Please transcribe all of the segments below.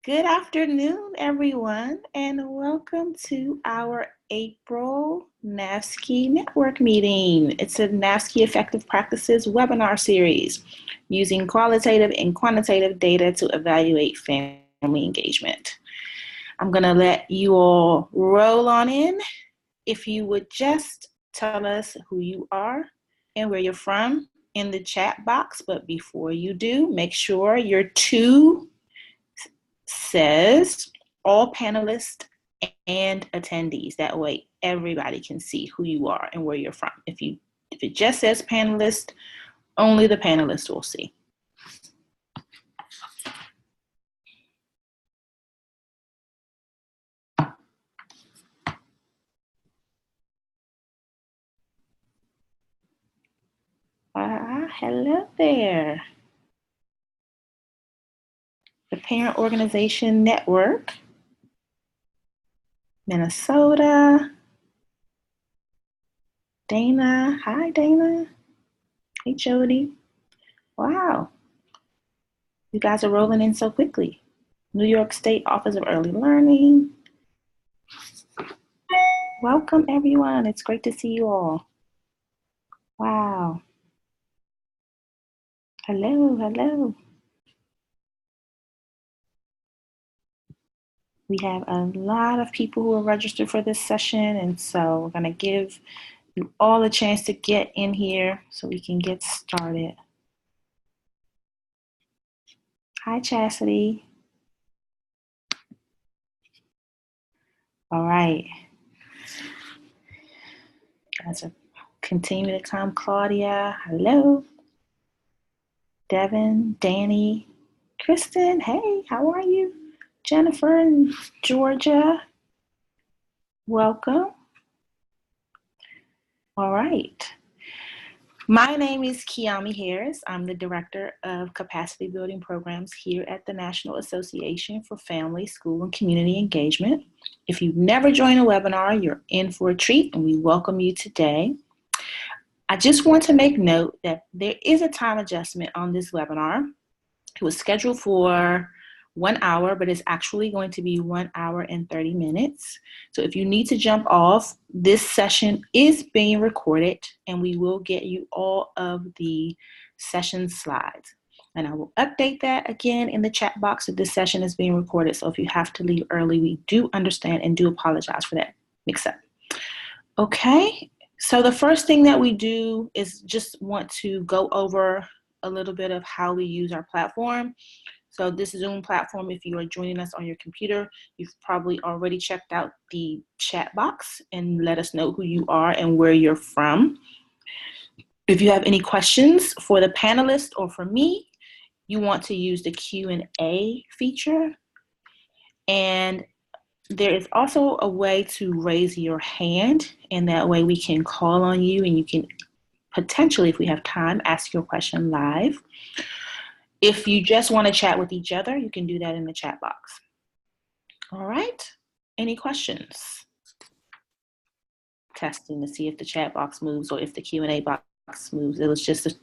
Good afternoon, everyone, and welcome to our April NAFSCI network meeting. It's a NAFSCI Effective Practices webinar series using qualitative and quantitative data to evaluate family engagement. I'm going to let you all roll on in. If you would just tell us who you are and where you're from in the chat box, but before you do, make sure your two says all panelists and attendees. That way everybody can see who you are and where you're from. If it just says panelist, only the panelists will see. Hello there. The Parent Organization Network, Minnesota. Dana, hi Dana. Hey Jody. Wow, you guys are rolling in so quickly. New York State Office of Early Learning. Welcome everyone, it's great to see you all. Wow. Hello, hello. We have a lot of people who are registered for this session, and so we're going to give you all a chance to get in here so we can get started. Hi, Chastity. All right. Guys are continue to come. Claudia, hello. Devin, Danny, Kristen, hey, how are you? Jennifer and Georgia, welcome. All right. My name is Kiami Harris. I'm the Director of Capacity Building Programs here at the National Association for Family, School, and Community Engagement. If you've never joined a webinar, you're in for a treat, and we welcome you today. I just want to make note that there is a time adjustment on this webinar. It was scheduled for 1 hour, but it's actually going to be 1 hour and 30 minutes. So if you need to jump off, this session is being recorded and we will get you all of the session slides. And I will update that again in the chat box that this session is being recorded. So if you have to leave early, we do understand and do apologize for that mix-up. Okay, so the first thing that we do is just want to go over a little bit of how we use our platform. So this Zoom platform, if you are joining us on your computer, you've probably already checked out the chat box and let us know who you are and where you're from. If you have any questions for the panelists or for me, you want to use the Q&A feature. And there is also a way to raise your hand, and that way we can call on you and you can potentially, if we have time, ask your question live. If you just want to chat with each other, you can do that in the chat box. All right, any questions? Testing to see if the chat box moves or if the Q&A box moves. It was just a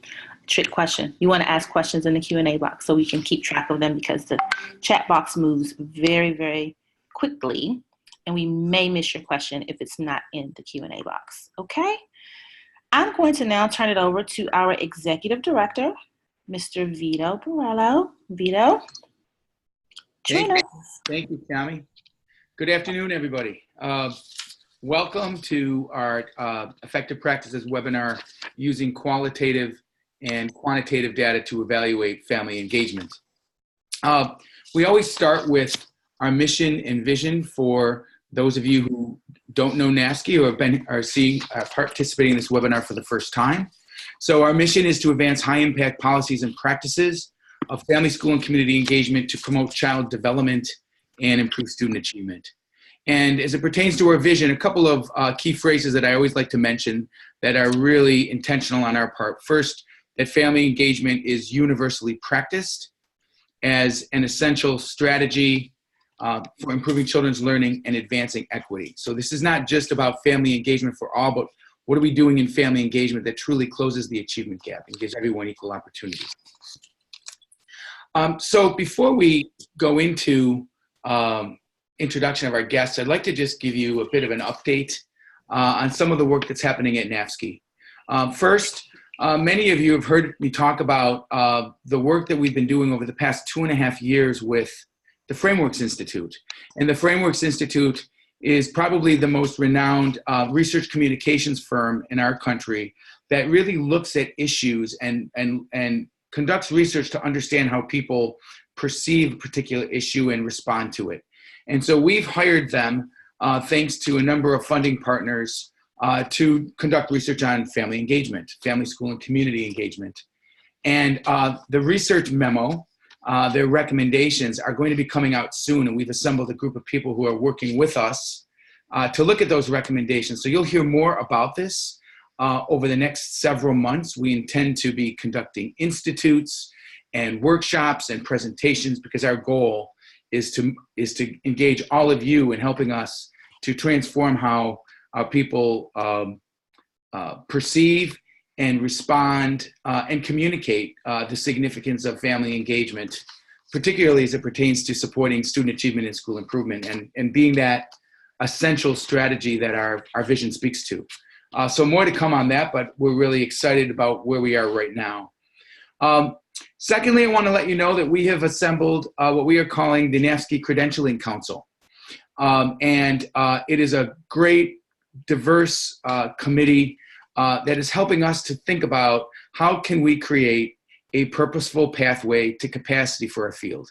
trick question. You want to ask questions in the Q&A box so we can keep track of them because the chat box moves very, very quickly and we may miss your question if it's not in the Q&A box, okay? I'm going to now turn it over to our Executive Director, Mr. Vito Borello. Vito, join us. Thank you, Tammy. Good afternoon, everybody. Welcome to our Effective Practices webinar using qualitative and quantitative data to evaluate family engagement. We always start with our mission and vision for those of you who don't know NAFSCI or are participating in this webinar for the first time. So our mission is to advance high-impact policies and practices of family, school, and community engagement to promote child development and improve student achievement. And as it pertains to our vision, a couple of key phrases that I always like to mention that are really intentional on our part. First, that family engagement is universally practiced as an essential strategy for improving children's learning and advancing equity. So this is not just about family engagement for all, but what are we doing in family engagement that truly closes the achievement gap and gives everyone equal opportunity? So before we go into introduction of our guests, I'd like to just give you a bit of an update on some of the work that's happening at NAFSCE. First, many of you have heard me talk about the work that we've been doing over the past 2.5 years with the Frameworks Institute. And the Frameworks Institute is probably the most renowned research communications firm in our country that really looks at issues and conducts research to understand how people perceive a particular issue and respond to it. And so we've hired them, thanks to a number of funding partners, to conduct research on family engagement, family, school, and community engagement. And the research memo, their recommendations are going to be coming out soon, and we've assembled a group of people who are working with us to look at those recommendations. So you'll hear more about this over the next several months. We intend to be conducting institutes and workshops and presentations because our goal is to engage all of you in helping us to transform how people perceive and respond and communicate the significance of family engagement, particularly as it pertains to supporting student achievement and school improvement and being that essential strategy that our vision speaks to. So more to come on that, but we're really excited about where we are right now. Secondly, I want to let you know that we have assembled what we are calling the NAFSCE Credentialing Council. It is a great, diverse committee that is helping us to think about how can we create a purposeful pathway to capacity for our field.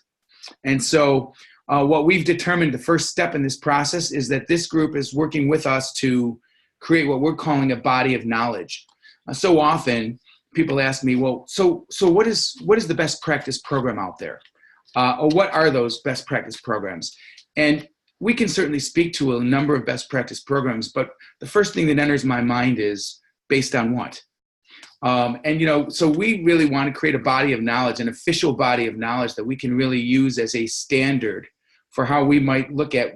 And so what we've determined, the first step in this process is that this group is working with us to create what we're calling a body of knowledge. So often people ask me, well, so what is the best practice program out there? Or what are those best practice programs? And we can certainly speak to a number of best practice programs, but the first thing that enters my mind is based on what? So we really want to create a body of knowledge, an official body of knowledge that we can really use as a standard for how we might look at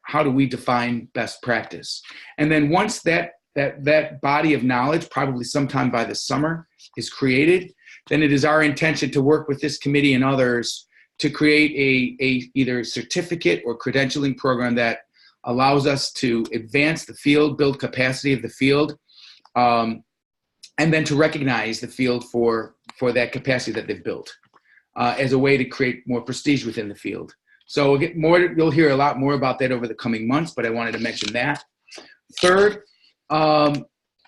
how do we define best practice. And then once that body of knowledge, probably sometime by the summer, is created, then it is our intention to work with this committee and others to create either a certificate or credentialing program that allows us to advance the field, build capacity of the field, and then to recognize the field for that capacity that they've built as a way to create more prestige within the field. So you'll hear a lot more about that over the coming months, but I wanted to mention that. Third,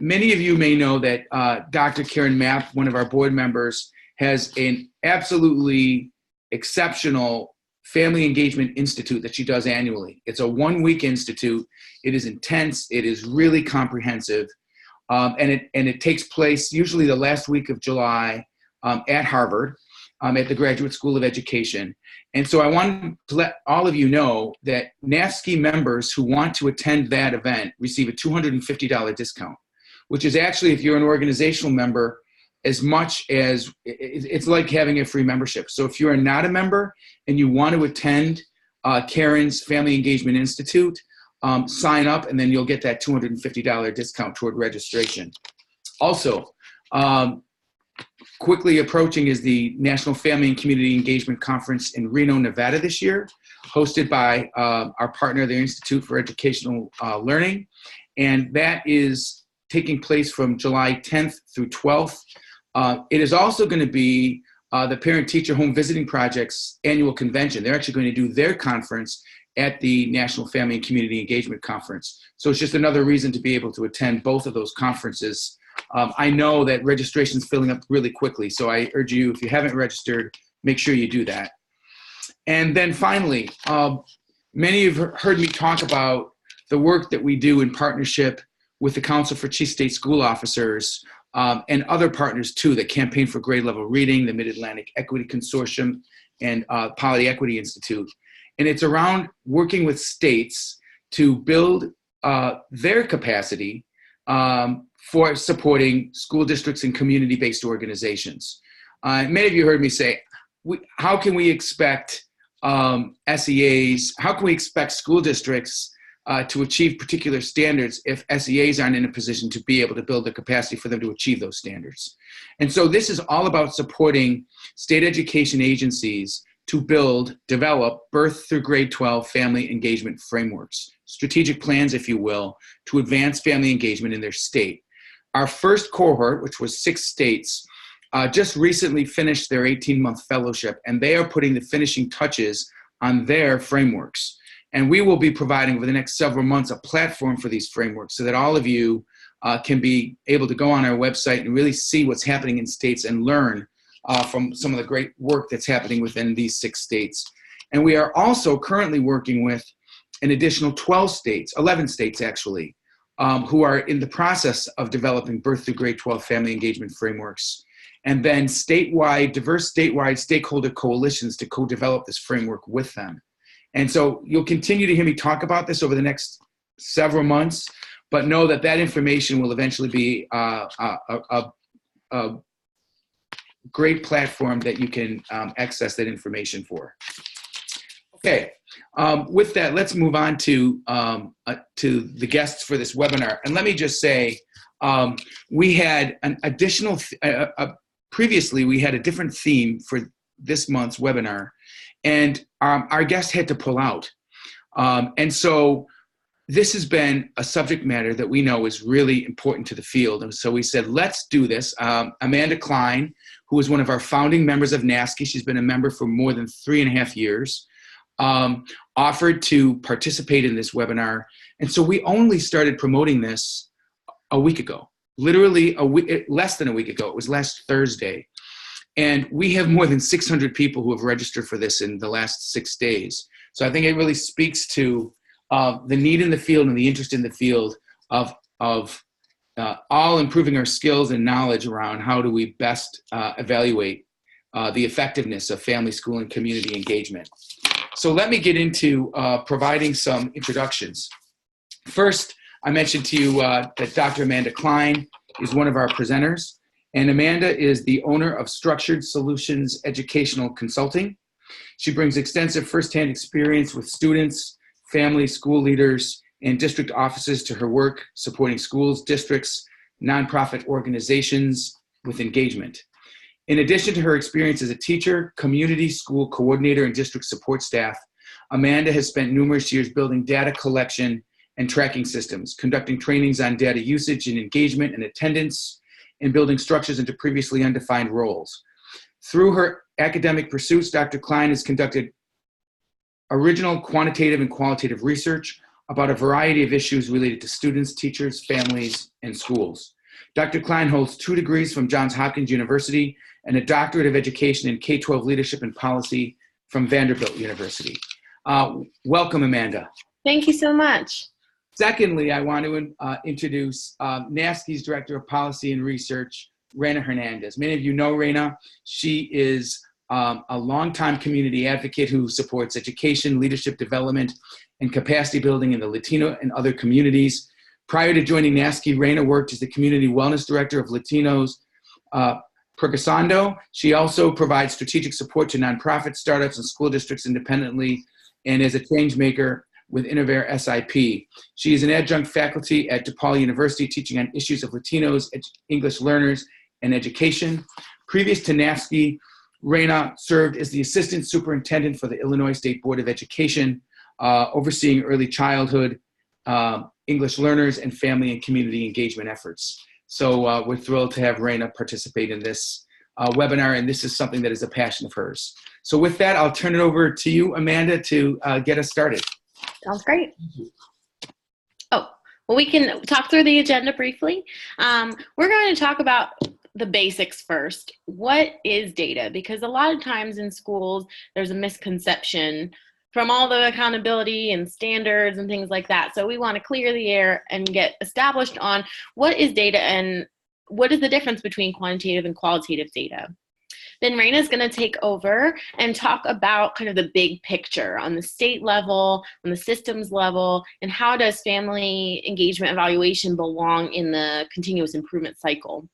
many of you may know that Dr. Karen Mapp, one of our board members, has an absolutely exceptional family engagement institute that she does annually. It's a 1-week institute. It is intense. It is really comprehensive. And it takes place usually the last week of July at Harvard, at the Graduate School of Education. And so I wanted to let all of you know that NAFSCE members who want to attend that event receive a $250 discount, which is actually, if you're an organizational member, as much as it's like having a free membership. So if you're not a member and you want to attend Karen's Family Engagement Institute, sign up and then you'll get that $250 discount toward registration. Also, quickly approaching is the National Family and Community Engagement Conference in Reno, Nevada this year, hosted by our partner, the Institute for Educational Learning. And that is taking place from July 10th through 12th. It is also going to be the Parent Teacher Home Visiting Project's annual convention. They're actually going to do their conference at the National Family and Community Engagement Conference. So it's just another reason to be able to attend both of those conferences. I know that registration is filling up really quickly, so I urge you, if you haven't registered, make sure you do that. And then finally, many have heard me talk about the work that we do in partnership with the Council for Chief State School Officers and other partners too, the Campaign for Grade Level Reading, the Mid-Atlantic Equity Consortium, and Poly Equity Institute. And it's around working with states to build their capacity for supporting school districts and community-based organizations. Many of you heard me say, how can we expect SEAs, how can we expect school districts to achieve particular standards if SEAs aren't in a position to be able to build the capacity for them to achieve those standards? And so this is all about supporting state education agencies to develop birth through grade 12 family engagement frameworks, strategic plans, if you will, to advance family engagement in their state. Our first cohort, which was 6 states, just recently finished their 18-month fellowship, and they are putting the finishing touches on their frameworks. And we will be providing over the next several months a platform for these frameworks so that all of you can be able to go on our website and really see what's happening in states and learn from some of the great work that's happening within these 6 states. And we are also currently working with an additional 11 states actually, who are in the process of developing birth through grade 12 family engagement frameworks. And then diverse statewide stakeholder coalitions to co-develop this framework with them. And so you'll continue to hear me talk about this over the next several months, but know that that information will eventually be a great platform that you can access that information for. Okay, with that, let's move on to the guests for this webinar. And let me just say, we had an additional, previously we had a different theme for this month's webinar, and our guest had to pull out. And so this has been a subject matter that we know is really important to the field. And so we said, let's do this. Amanda Klein, who is one of our founding members of NASCI, she's been a member for more than 3.5 years, offered to participate in this webinar. And so we only started promoting this a week ago, literally less than a week ago. It was last Thursday. And we have more than 600 people who have registered for this in the last 6 days. So I think it really speaks to the need in the field and the interest in the field of all improving our skills and knowledge around how do we best evaluate the effectiveness of family, school, and community engagement. So let me get into providing some introductions. First, I mentioned to you that Dr. Amanda Klein is one of our presenters, and Amanda is the owner of Structured Solutions Educational Consulting. She brings extensive firsthand experience with students, families, school leaders, and district offices to her work supporting schools, districts, nonprofit organizations with engagement. In addition to her experience as a teacher, community school coordinator, and district support staff, Amanda has spent numerous years building data collection and tracking systems, conducting trainings on data usage and engagement and attendance, and building structures into previously undefined roles. Through her academic pursuits, Dr. Klein has conducted original quantitative and qualitative research about a variety of issues related to students, teachers, families, and schools. Dr. Klein holds 2 degrees from Johns Hopkins University and a doctorate of education in K-12 leadership and policy from Vanderbilt University. Welcome, Amanda. Thank you so much. Secondly, I want to introduce NASCI's Director of Policy and Research, Reina Hernandez. Many of you know Reina. She is a longtime community advocate who supports education, leadership development, and capacity building in the Latino and other communities. Prior to joining NASCI, Reina worked as the Community Wellness Director of Latinos Percasando. She also provides strategic support to nonprofit startups and school districts independently, and is a change maker with Innovair SIP. She is an adjunct faculty at DePaul University teaching on issues of Latinos, English learners, and education. Previous to NASCI, Reina served as the Assistant Superintendent for the Illinois State Board of Education, overseeing early childhood, English learners, and family and community engagement efforts. So we're thrilled to have Reina participate in this webinar, and this is something that is a passion of hers. So with that, I'll turn it over to you, Amanda, to get us started. Sounds great. Oh, well, we can talk through the agenda briefly. We're going to talk about the basics first. What is data? Because a lot of times in schools, there's a misconception from all the accountability and standards and things like that. So we want to clear the air and get established on what is data and what is the difference between quantitative and qualitative data. Then Reina is going to take over and talk about kind of the big picture on the state level, on the systems level, and how does family engagement evaluation belong in the continuous improvement cycle.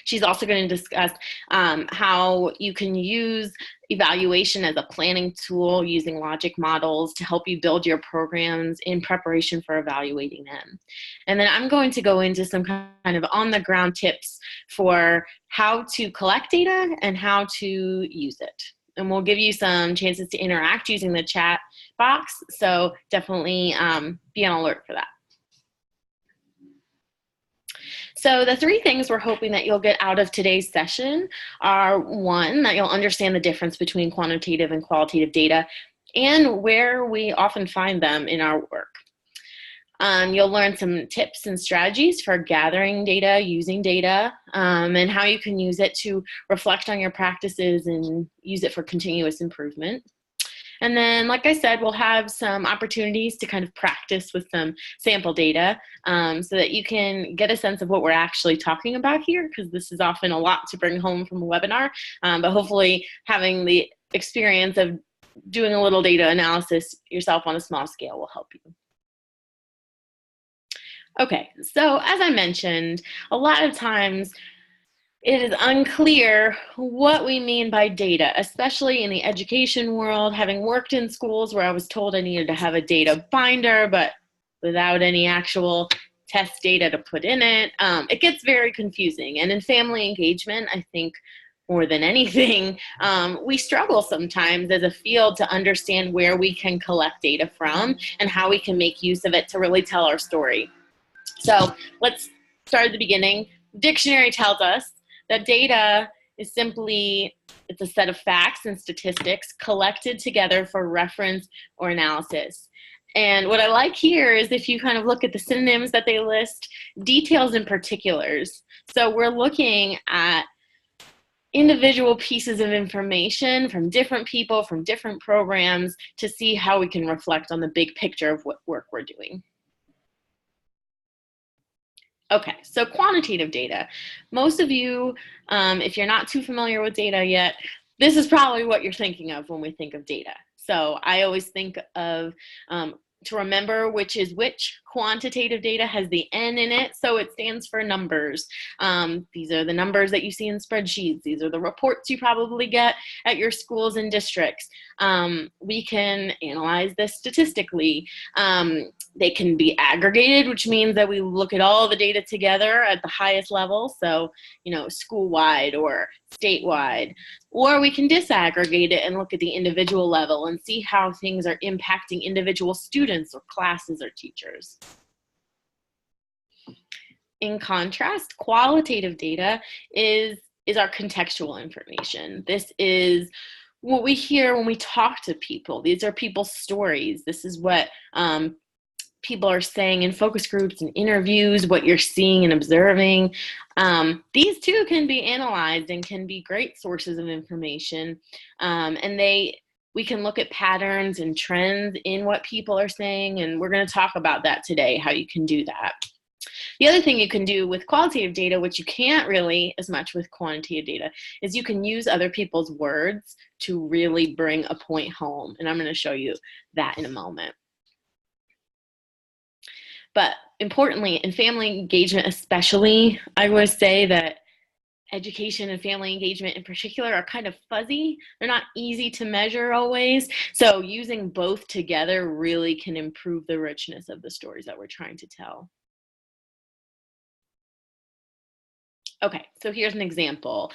She's also going to discuss how you can use evaluation as a planning tool using logic models to help you build your programs in preparation for evaluating them. And then I'm going to go into some kind of on-the-ground tips for how to collect data and how to use it. and we'll give you some chances to interact using the chat box. So definitely be on alert for that. So the 3 things we're hoping that you'll get out of today's session are, 1, that you'll understand the difference between quantitative and qualitative data and where we often find them in our work. You'll learn some tips and strategies for gathering data, using data, and how you can use it to reflect on your practices and use it for continuous improvement. And then, like I said, we'll have some opportunities to kind of practice with some sample data so that you can get a sense of what we're actually talking about here, because this is often a lot to bring home from a webinar, but hopefully having the experience of doing a little data analysis yourself on a small scale will help you. Okay, so as I mentioned, a lot of times it is unclear what we mean by data, especially in the education world. Having worked in schools where I was told I needed to have a data binder, but without any actual test data to put in it, it gets very confusing. And in family engagement, I think more than anything, we struggle sometimes as a field to understand where we can collect data from and how we can make use of it to really tell our story. So let's start at the beginning. Dictionary tells us that data is simply, it's a set of facts and statistics collected together for reference or analysis. And what I like here is if you kind of look at the synonyms that they list, details and particulars. So we're looking at individual pieces of information from different people, from different programs, to see how we can reflect on the big picture of what work we're doing. Okay, so quantitative data. Most of you, if you're not too familiar with data yet, this is probably what you're thinking of when we think of data. So I always think of, to remember which is which, quantitative data has the N in it, so it stands for numbers. These are the numbers that you see in spreadsheets. These are the reports you probably get at your schools and districts. We can analyze this statistically. They can be aggregated, which means that we look at all the data together at the highest level, so, you know, school-wide or statewide. Or we can disaggregate it and look at the individual level and see how things are impacting individual students or classes or teachers. In contrast, qualitative data is our contextual information. This is what we hear when we talk to people. These are people's stories. This is what people are saying in focus groups and interviews, what you're seeing and observing. These too can be analyzed and can be great sources of information. And we can look at patterns and trends in what people are saying, and we're going to talk about that today, how you can do that. The other thing you can do with qualitative data, which you can't really as much with quantitative data, is you can use other people's words to really bring a point home. And I'm going to show you that in a moment. But importantly, in family engagement especially, I would say that education and family engagement in particular are kind of fuzzy. They're not easy to measure always. So using both together really can improve the richness of the stories that we're trying to tell. Okay, so here's an example.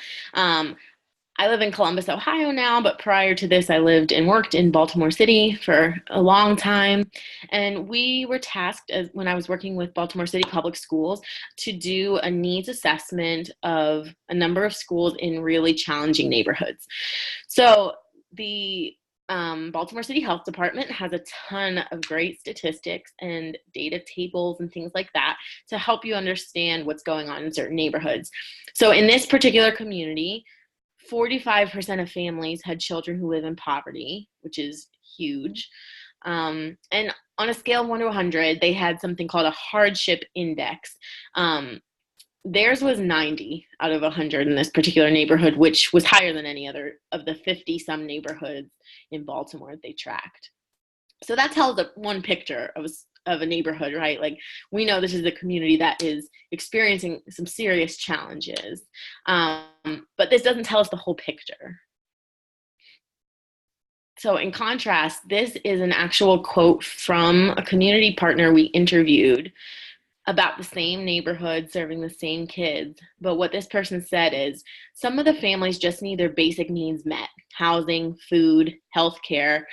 I live in Columbus, Ohio now, but prior to this, I lived and worked in Baltimore City for a long time. And we were tasked, when I was working with Baltimore City Public Schools, to do a needs assessment of a number of schools in really challenging neighborhoods. So the Baltimore City Health Department has a ton of great statistics and data tables and things like that to help you understand what's going on in certain neighborhoods. So in this particular community, 45% of families had children who live in poverty, which is huge. And on a scale of 1 to 100, they had something called a hardship index. Theirs was 90 out of 100 in this particular neighborhood, which was higher than any other of the 50-some neighborhoods in Baltimore they tracked. So that tells one picture of a neighborhood, right? Like, we know this is a community that is experiencing some serious challenges, but this doesn't tell us the whole picture. So in contrast, this is an actual quote from a community partner we interviewed about the same neighborhood serving the same kids. But what this person said is some of the families just need their basic needs met: housing, food, healthcare.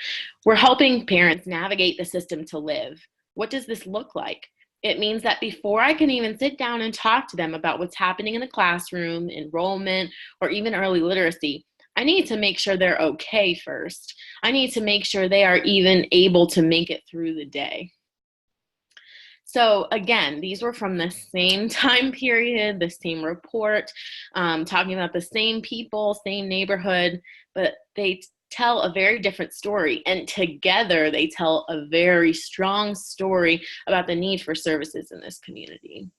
We're helping parents navigate the system to live. What does this look like? It means that before I can even sit down and talk to them about what's happening in the classroom, enrollment, or even early literacy, I need to make sure they're okay first. I need to make sure they are even able to make it through the day. So again, these were from the same time period, the same report, talking about the same people, same neighborhood, but they tell a very different story. And together they tell a very strong story about the need for services in this community.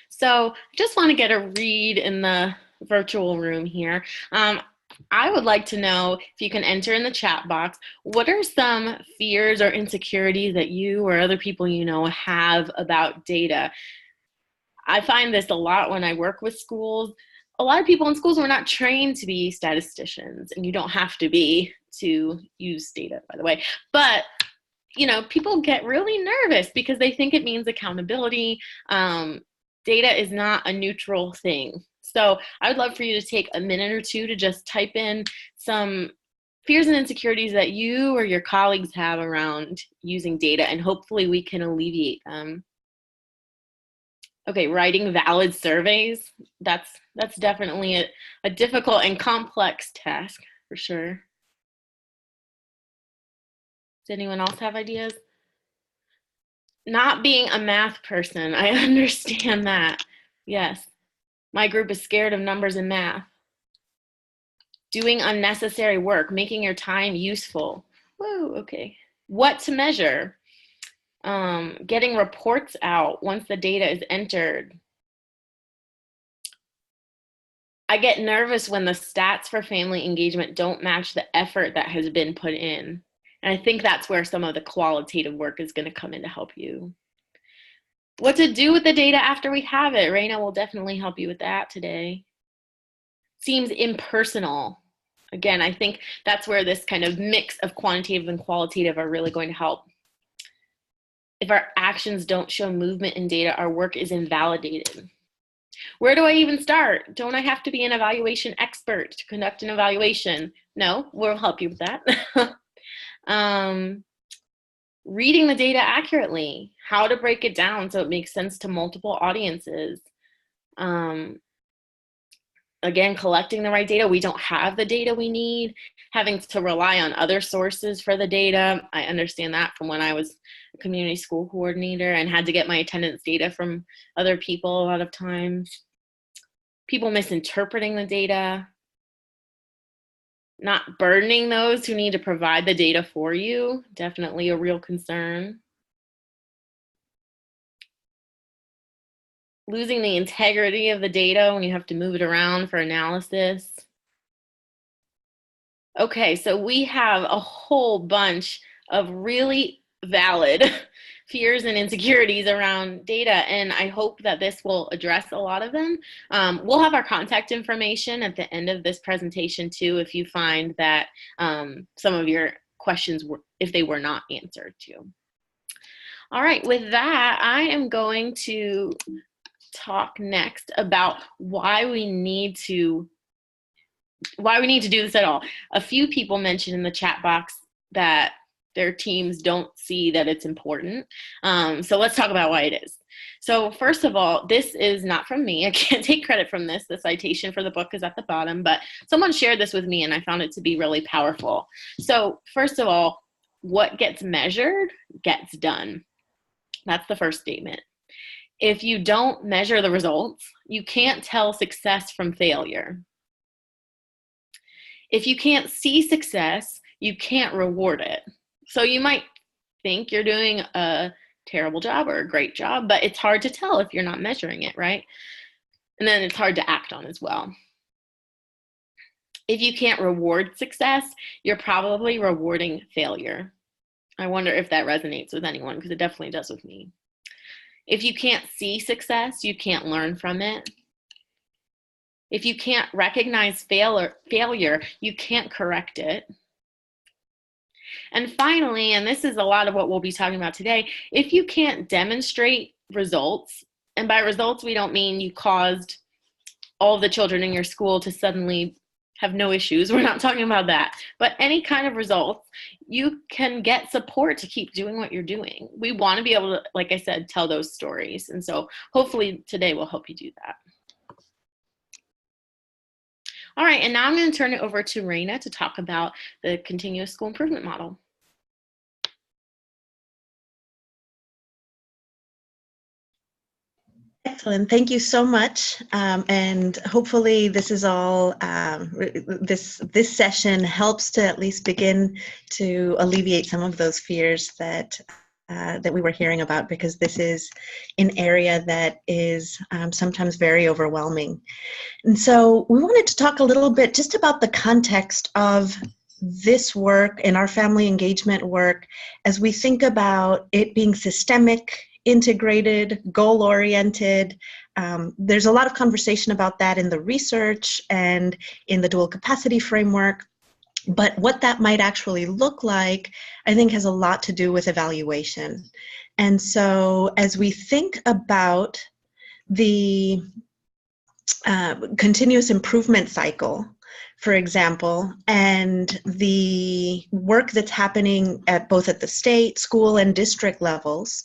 So just want to get a read in the virtual room here. I would like to know if you can enter in the chat box, what are some fears or insecurities that you or other people you know have about data? I find this a lot when I work with schools. A lot of people in schools were not trained to be statisticians, and you don't have to be to use data, by the way. But you know, people get really nervous because they think it means accountability. Data is not a neutral thing. So I would love for you to take a minute or two to just type in some fears and insecurities that you or your colleagues have around using data, and hopefully we can alleviate them. Okay, writing valid surveys. That's definitely a difficult and complex task for sure. Does anyone else have ideas? Not being a math person, I understand that. Yes. My group is scared of numbers and math. Doing unnecessary work, making your time useful. Whoa, okay. What to measure? Getting reports out once the data is entered. I get nervous when the stats for family engagement don't match the effort that has been put in. And I think that's where some of the qualitative work is going to come in to help you. What to do with the data after we have it? Raina will definitely help you with that today. Seems impersonal. Again, I think that's where this kind of mix of quantitative and qualitative are really going to help. If our actions don't show movement in data, our work is invalidated. Where do I even start? Don't I have to be an evaluation expert to conduct an evaluation? No, we'll help you with that. Reading the data accurately, how to break it down so it makes sense to multiple audiences. Again, collecting the right data. We don't have the data we need, having to rely on other sources for the data. I understand that from when I was a community school coordinator and had to get my attendance data from other people a lot of times. People misinterpreting the data. Not burdening those who need to provide the data for you, definitely a real concern. Losing the integrity of the data when you have to move it around for analysis. Okay, so we have a whole bunch of really valid fears and insecurities around data, and I hope that this will address a lot of them. We'll have our contact information at the end of this presentation too, if you find that some of your questions were, if they were not answered too. All right, with that, I am going to talk next about why we need to do this at all. A few people mentioned in the chat box that their teams don't see that it's important. So let's talk about why it is. So first of all, this is not from me. I can't take credit from this. The citation for the book is at the bottom, but someone shared this with me and I found it to be really powerful. So first of all, what gets measured gets done. That's the first statement. If you don't measure the results, you can't tell success from failure. If you can't see success, you can't reward it. So you might think you're doing a terrible job or a great job, but it's hard to tell if you're not measuring it, right? And then it's hard to act on as well. If you can't reward success, you're probably rewarding failure. I wonder if that resonates with anyone, because it definitely does with me. If you can't see success, you can't learn from it. If you can't recognize failure, you can't correct it. And finally, and this is a lot of what we'll be talking about today, if you can't demonstrate results, and by results, we don't mean you caused all the children in your school to suddenly have no issues. We're not talking about that. But any kind of results, you can get support to keep doing what you're doing. We want to be able to, like I said, tell those stories. And so hopefully today will help you do that. All right, and now I'm going to turn it over to Raina to talk about the continuous school improvement model. Excellent. Thank you so much. And hopefully this is all, this session helps to at least begin to alleviate some of those fears that we were hearing about, because this is an area that is sometimes very overwhelming. And so we wanted to talk a little bit just about the context of this work and our family engagement work as we think about it being systemic, integrated, goal-oriented. There's a lot of conversation about that in the research and in the dual capacity framework. But what that might actually look like, I think, has a lot to do with evaluation. And so as we think about the continuous improvement cycle, for example, and the work that's happening at both at the state, school, and district levels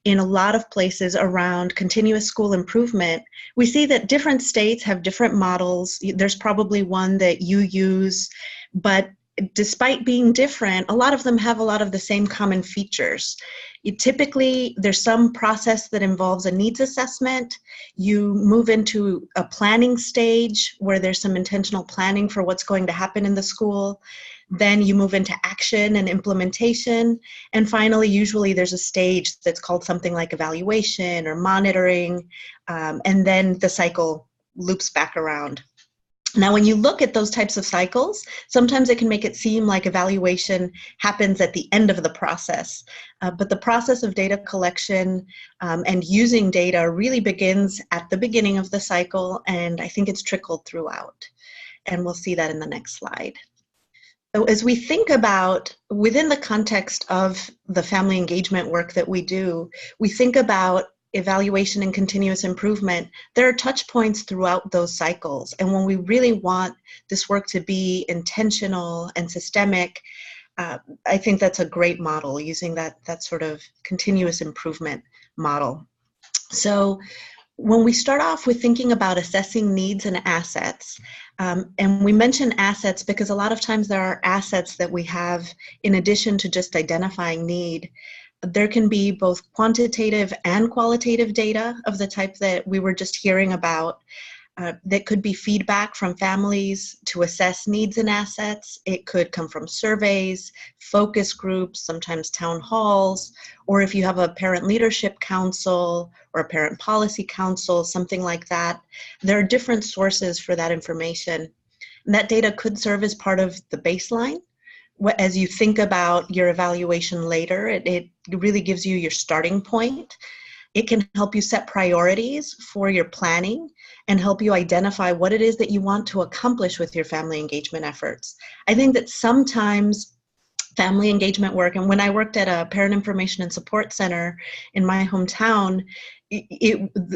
in a lot of places around continuous school improvement, we see that different states have different models. There's probably one that you use, but despite being different, a lot of them have a lot of the same common features. Typically, there's some process that involves a needs assessment. You move into a planning stage where there's some intentional planning for what's going to happen in the school. Then you move into action and implementation. And finally, usually there's a stage that's called something like evaluation or monitoring. And then the cycle loops back around. Now, when you look at those types of cycles, sometimes it can make it seem like evaluation happens at the end of the process. But the process of data collection and using data really begins at the beginning of the cycle, and I think it's trickled throughout. And we'll see that in the next slide. So as we think about, within the context of the family engagement work that we do, we think about evaluation and continuous improvement. There are touch points throughout those cycles. And when we really want this work to be intentional and systemic, I think that's a great model, using that sort of continuous improvement model. So when we start off with thinking about assessing needs and assets, and we mention assets because a lot of times there are assets that we have in addition to just identifying need. There can be both quantitative and qualitative data of the type that we were just hearing about. That could be feedback from families to assess needs and assets. It could come from surveys, focus groups, sometimes town halls, or if you have a parent leadership council or a parent policy council, something like that. There are different sources for that information. And that data could serve as part of the baseline. As you think about your evaluation later, it really gives you your starting point. It can help you set priorities for your planning and help you identify what it is that you want to accomplish with your family engagement efforts. I think that sometimes family engagement work, and when I worked at a parent information and support center in my hometown,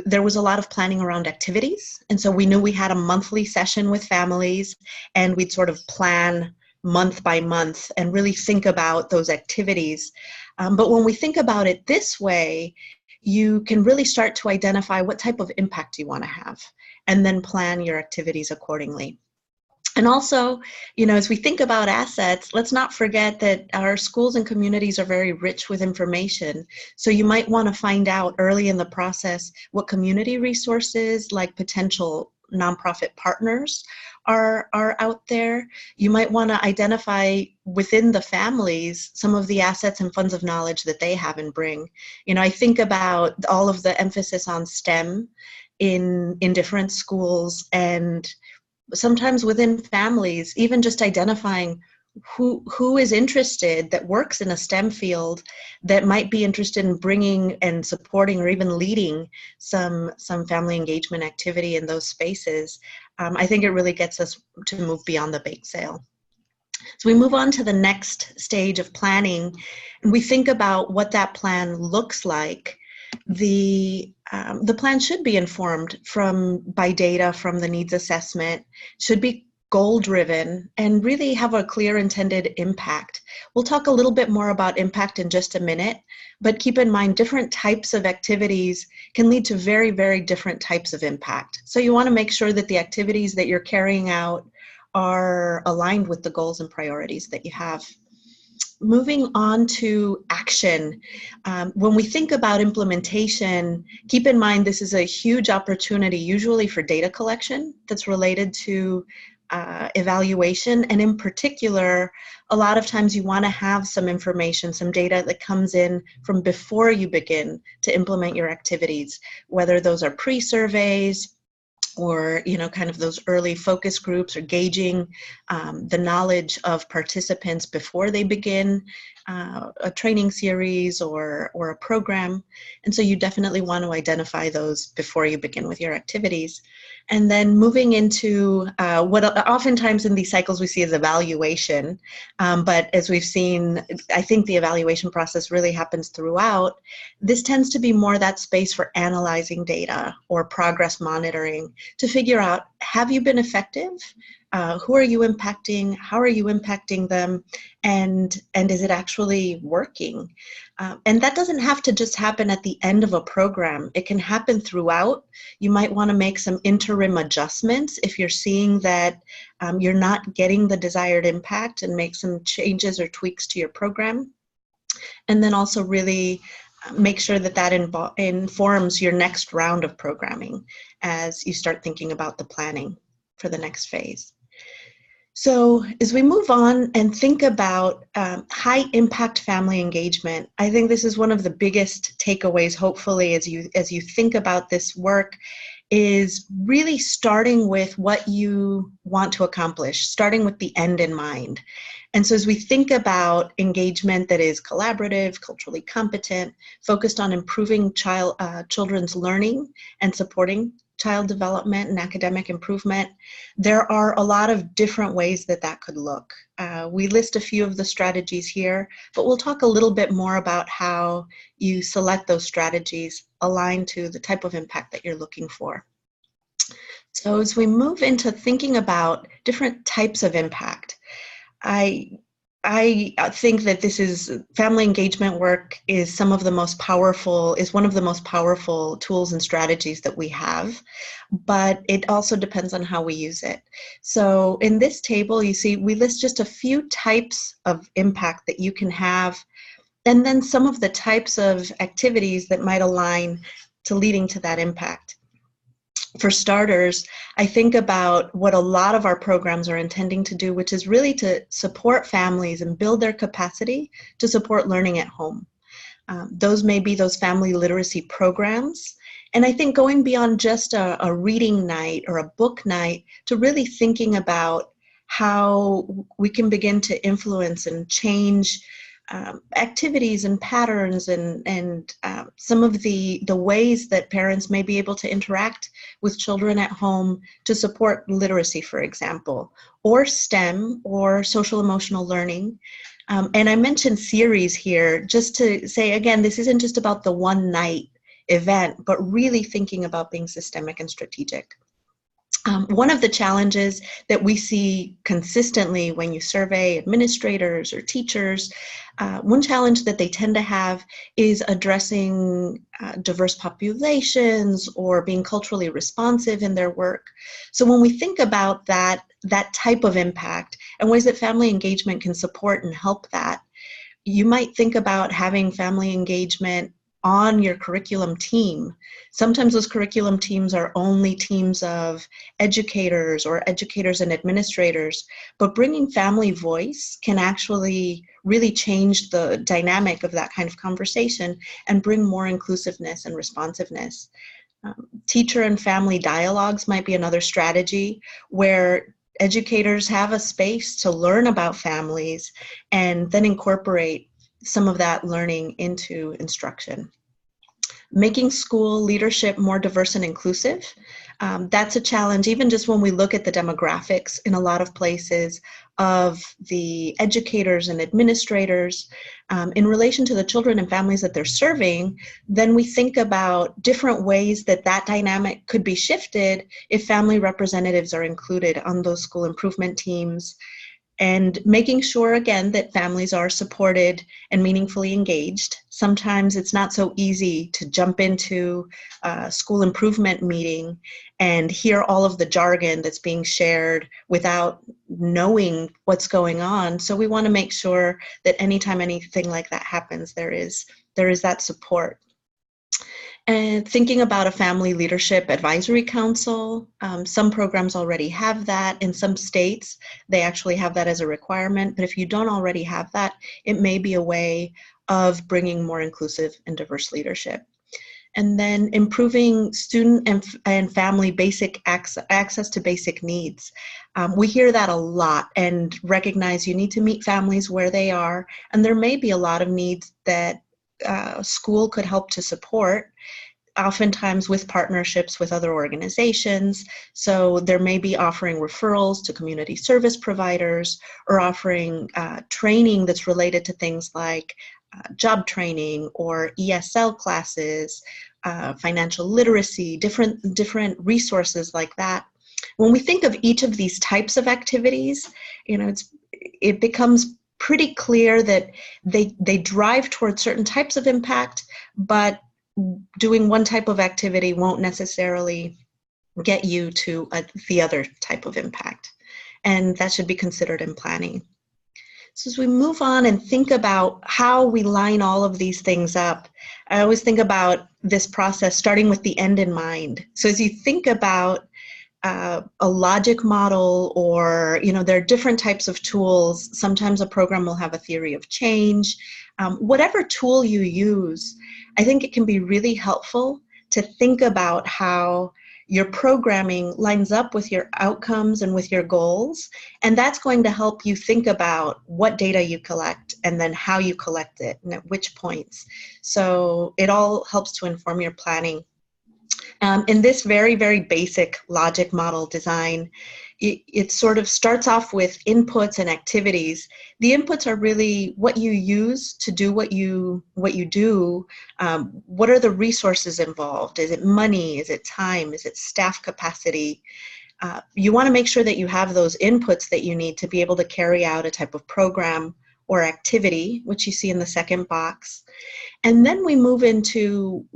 there was a lot of planning around activities. And so we knew we had a monthly session with families, and we'd sort of plan month by month and really think about those activities. But when we think about it this way, you can really start to identify what type of impact you want to have and then plan your activities accordingly. And also, as we think about assets, let's not forget that our schools and communities are very rich with information. So you might want to find out early in the process what community resources, like potential nonprofit partners, are out there. You might want to identify within the families some of the assets and funds of knowledge that they have and bring. I think about all of the emphasis on STEM in different schools, and sometimes within families, even just identifying who is interested, that works in a STEM field, that might be interested in bringing and supporting or even leading some family engagement activity in those spaces. I think it really gets us to move beyond the bake sale. So we move on to the next stage of planning, and we think about what that plan looks like. The plan should be informed by data from the needs assessment, should be goal-driven, and really have a clear intended impact. We'll talk a little bit more about impact in just a minute, but keep in mind different types of activities can lead to very, very different types of impact. So you want to make sure that the activities that you're carrying out are aligned with the goals and priorities that you have. Moving on to action. When we think about implementation, keep in mind this is a huge opportunity, usually for data collection that's related to evaluation. And in particular, a lot of times you want to have some information, some data that comes in from before you begin to implement your activities, whether those are pre-surveys, or kind of those early focus groups, or gauging the knowledge of participants before they begin a training series or a program. And so you definitely want to identify those before you begin with your activities. And then moving into what oftentimes in these cycles we see as evaluation, but as we've seen, I think the evaluation process really happens throughout. This tends to be more that space for analyzing data or progress monitoring to figure out, have you been effective? Who are you impacting? How are you impacting them? And is it actually working? And that doesn't have to just happen at the end of a program. It can happen throughout. You might want to make some interim adjustments if you're seeing that you're not getting the desired impact, and make some changes or tweaks to your program. And then also really make sure that that informs your next round of programming as you start thinking about the planning for the next phase. So as we move on and think about high impact family engagement, I think this is one of the biggest takeaways, hopefully, as you think about this work, is really starting with what you want to accomplish, starting with the end in mind. And so as we think about engagement that is collaborative, culturally competent, focused on improving children's learning and supporting child development and academic improvement, there are a lot of different ways that could look. We list a few of the strategies here, but we'll talk a little bit more about how you select those strategies aligned to the type of impact that you're looking for. So as we move into thinking about different types of impact, I think that family engagement work is one of the most powerful tools and strategies that we have, but it also depends on how we use it. So in this table, you see, we list just a few types of impact that you can have, and then some of the types of activities that might align to leading to that impact. For starters, I think about what a lot of our programs are intending to do, which is really to support families and build their capacity to support learning at home. Those may be those family literacy programs. And I think going beyond just a reading night or a book night to really thinking about how we can begin to influence and change activities and patterns and some of the ways that parents may be able to interact with children at home to support literacy, for example, or STEM or social emotional learning. And I mentioned series here just to say, again, this isn't just about the one night event, but really thinking about being systemic and strategic. One of the challenges that we see consistently when you survey administrators or teachers, one challenge that they tend to have is addressing diverse populations or being culturally responsive in their work. So when we think about that type of impact and ways that family engagement can support and help that, you might think about having family engagement on your curriculum team. Sometimes those curriculum teams are only teams of educators or educators and administrators, but bringing family voice can actually really change the dynamic of that kind of conversation and bring more inclusiveness and responsiveness. Teacher and family dialogues might be another strategy where educators have a space to learn about families and then incorporate some of that learning into instruction. Making school leadership more diverse and inclusive. That's a challenge, even just when we look at the demographics in a lot of places of the educators and administrators in relation to the children and families that they're serving. Then we think about different ways that that dynamic could be shifted if family representatives are included on those school improvement teams, and making sure, again, that families are supported and meaningfully engaged. Sometimes it's not so easy to jump into a school improvement meeting and hear all of the jargon that's being shared without knowing what's going on. So we want to make sure that anytime anything like that happens, there is that support. And thinking about a family leadership advisory council, some programs already have that. In some states, they actually have that as a requirement. But if you don't already have that, it may be a way of bringing more inclusive and diverse leadership. And then improving student and family basic access to basic needs. We hear that a lot and recognize you need to meet families where they are. And there may be a lot of needs that school could help to support, oftentimes with partnerships with other organizations. So there may be offering referrals to community service providers, or offering training that's related to things like job training or ESL classes, financial literacy, different resources like that. When we think of each of these types of activities, it becomes pretty clear that they drive towards certain types of impact, but doing one type of activity won't necessarily get you to the other type of impact. And that should be considered in planning. So as we move on and think about how we line all of these things up, I always think about this process starting with the end in mind. So as you think about a logic model, or, there are different types of tools. Sometimes a program will have a theory of change. Whatever tool you use, I think it can be really helpful to think about how your programming lines up with your outcomes and with your goals. And that's going to help you think about what data you collect and then how you collect it and at which points. So it all helps to inform your planning. In this very, very basic logic model design, it sort of starts off with inputs and activities. The inputs are really what you use to do what you do. What are the resources involved? Is it money? Is it time? Is it staff capacity? You want to make sure that you have those inputs that you need to be able to carry out a type of program or activity, which you see in the second box. And then we move into,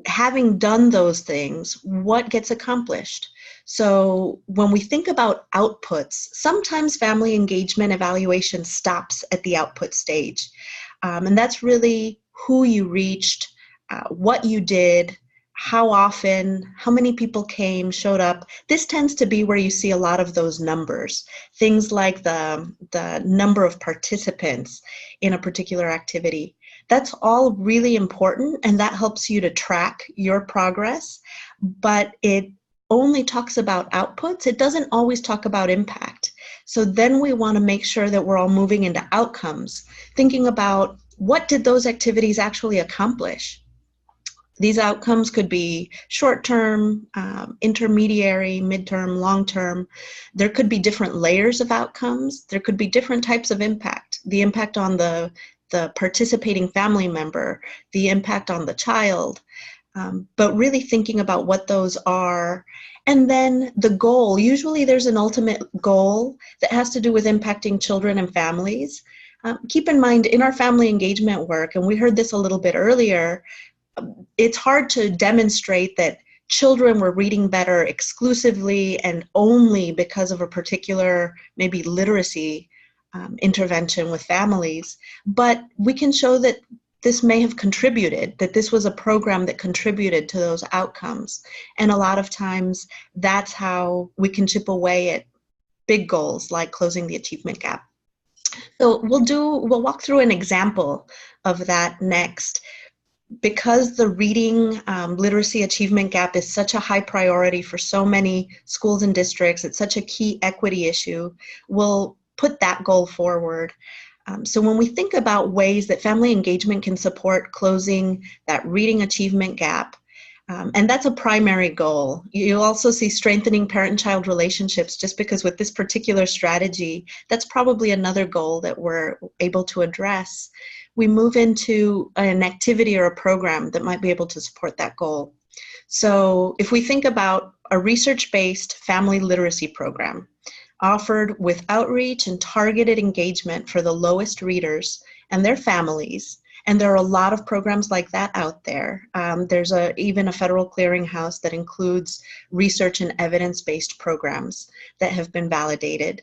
having done those things, what gets accomplished? So when we think about outputs, sometimes family engagement evaluation stops at the output stage. And that's really who you reached, what you did, how often, how many people came, showed up. This tends to be where you see a lot of those numbers. Things like the number of participants in a particular activity. That's all really important, and that helps you to track your progress, but it only talks about outputs. It doesn't always talk about impact. So then we want to make sure that we're all moving into outcomes, thinking about what did those activities actually accomplish. These outcomes could be short-term, intermediary, midterm, long-term. There could be different layers of outcomes. There could be different types of impact. The impact on the participating family member, the impact on the child, but really thinking about what those are. And then the goal, usually there's an ultimate goal that has to do with impacting children and families. Keep in mind, in our family engagement work, and we heard this a little bit earlier, it's hard to demonstrate that children were reading better exclusively and only because of a particular maybe literacy intervention with families, but we can show that this may have contributed, that this was a program that contributed to those outcomes. And a lot of times that's how we can chip away at big goals like closing the achievement gap. So we'll walk through an example of that next. Because the reading literacy achievement gap is such a high priority for so many schools and districts, it's such a key equity issue, we'll put that goal forward. So when we think about ways that family engagement can support closing that reading achievement gap, And that's a primary goal. You'll also see strengthening parent-child relationships, just because with this particular strategy, that's probably another goal that we're able to address. We move into an activity or a program that might be able to support that goal. So if we think about a research-based family literacy program offered with outreach and targeted engagement for the lowest readers and their families, and there are a lot of programs like that out there. There's even a federal clearinghouse that includes research and evidence-based programs that have been validated.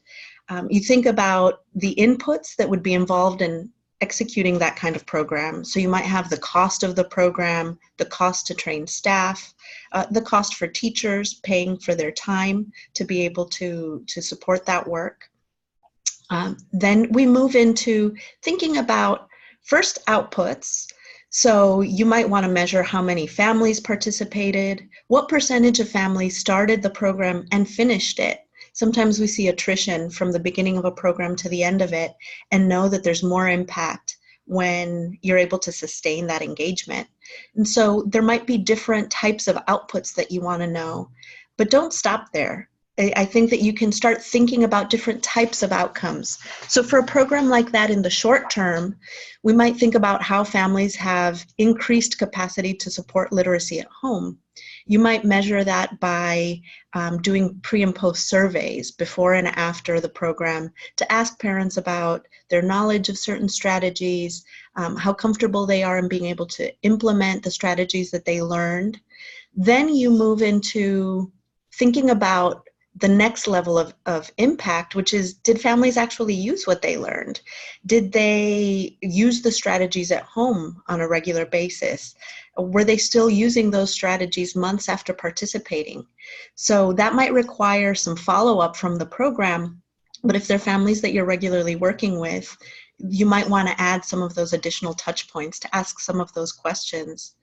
You think about the inputs that would be involved in executing that kind of program. So you might have the cost of the program, the cost to train staff, the cost for teachers paying for their time to be able to support that work. Then we move into thinking about first outputs. So you might want to measure how many families participated, what percentage of families started the program and finished it. Sometimes we see attrition from the beginning of a program to the end of it and know that there's more impact when you're able to sustain that engagement. And so there might be different types of outputs that you want to know, but don't stop there. I think that you can start thinking about different types of outcomes. So for a program like that in the short term, we might think about how families have increased capacity to support literacy at home. You might measure that by doing pre and post surveys before and after the program to ask parents about their knowledge of certain strategies, how comfortable they are in being able to implement the strategies that they learned. Then you move into thinking about the next level of impact, which is, did families actually use what they learned? Did they use the strategies at home on a regular basis? Were they still using those strategies months after participating? So that might require some follow-up from the program, but if they're families that you're regularly working with, you might want to add some of those additional touch points to ask some of those questions.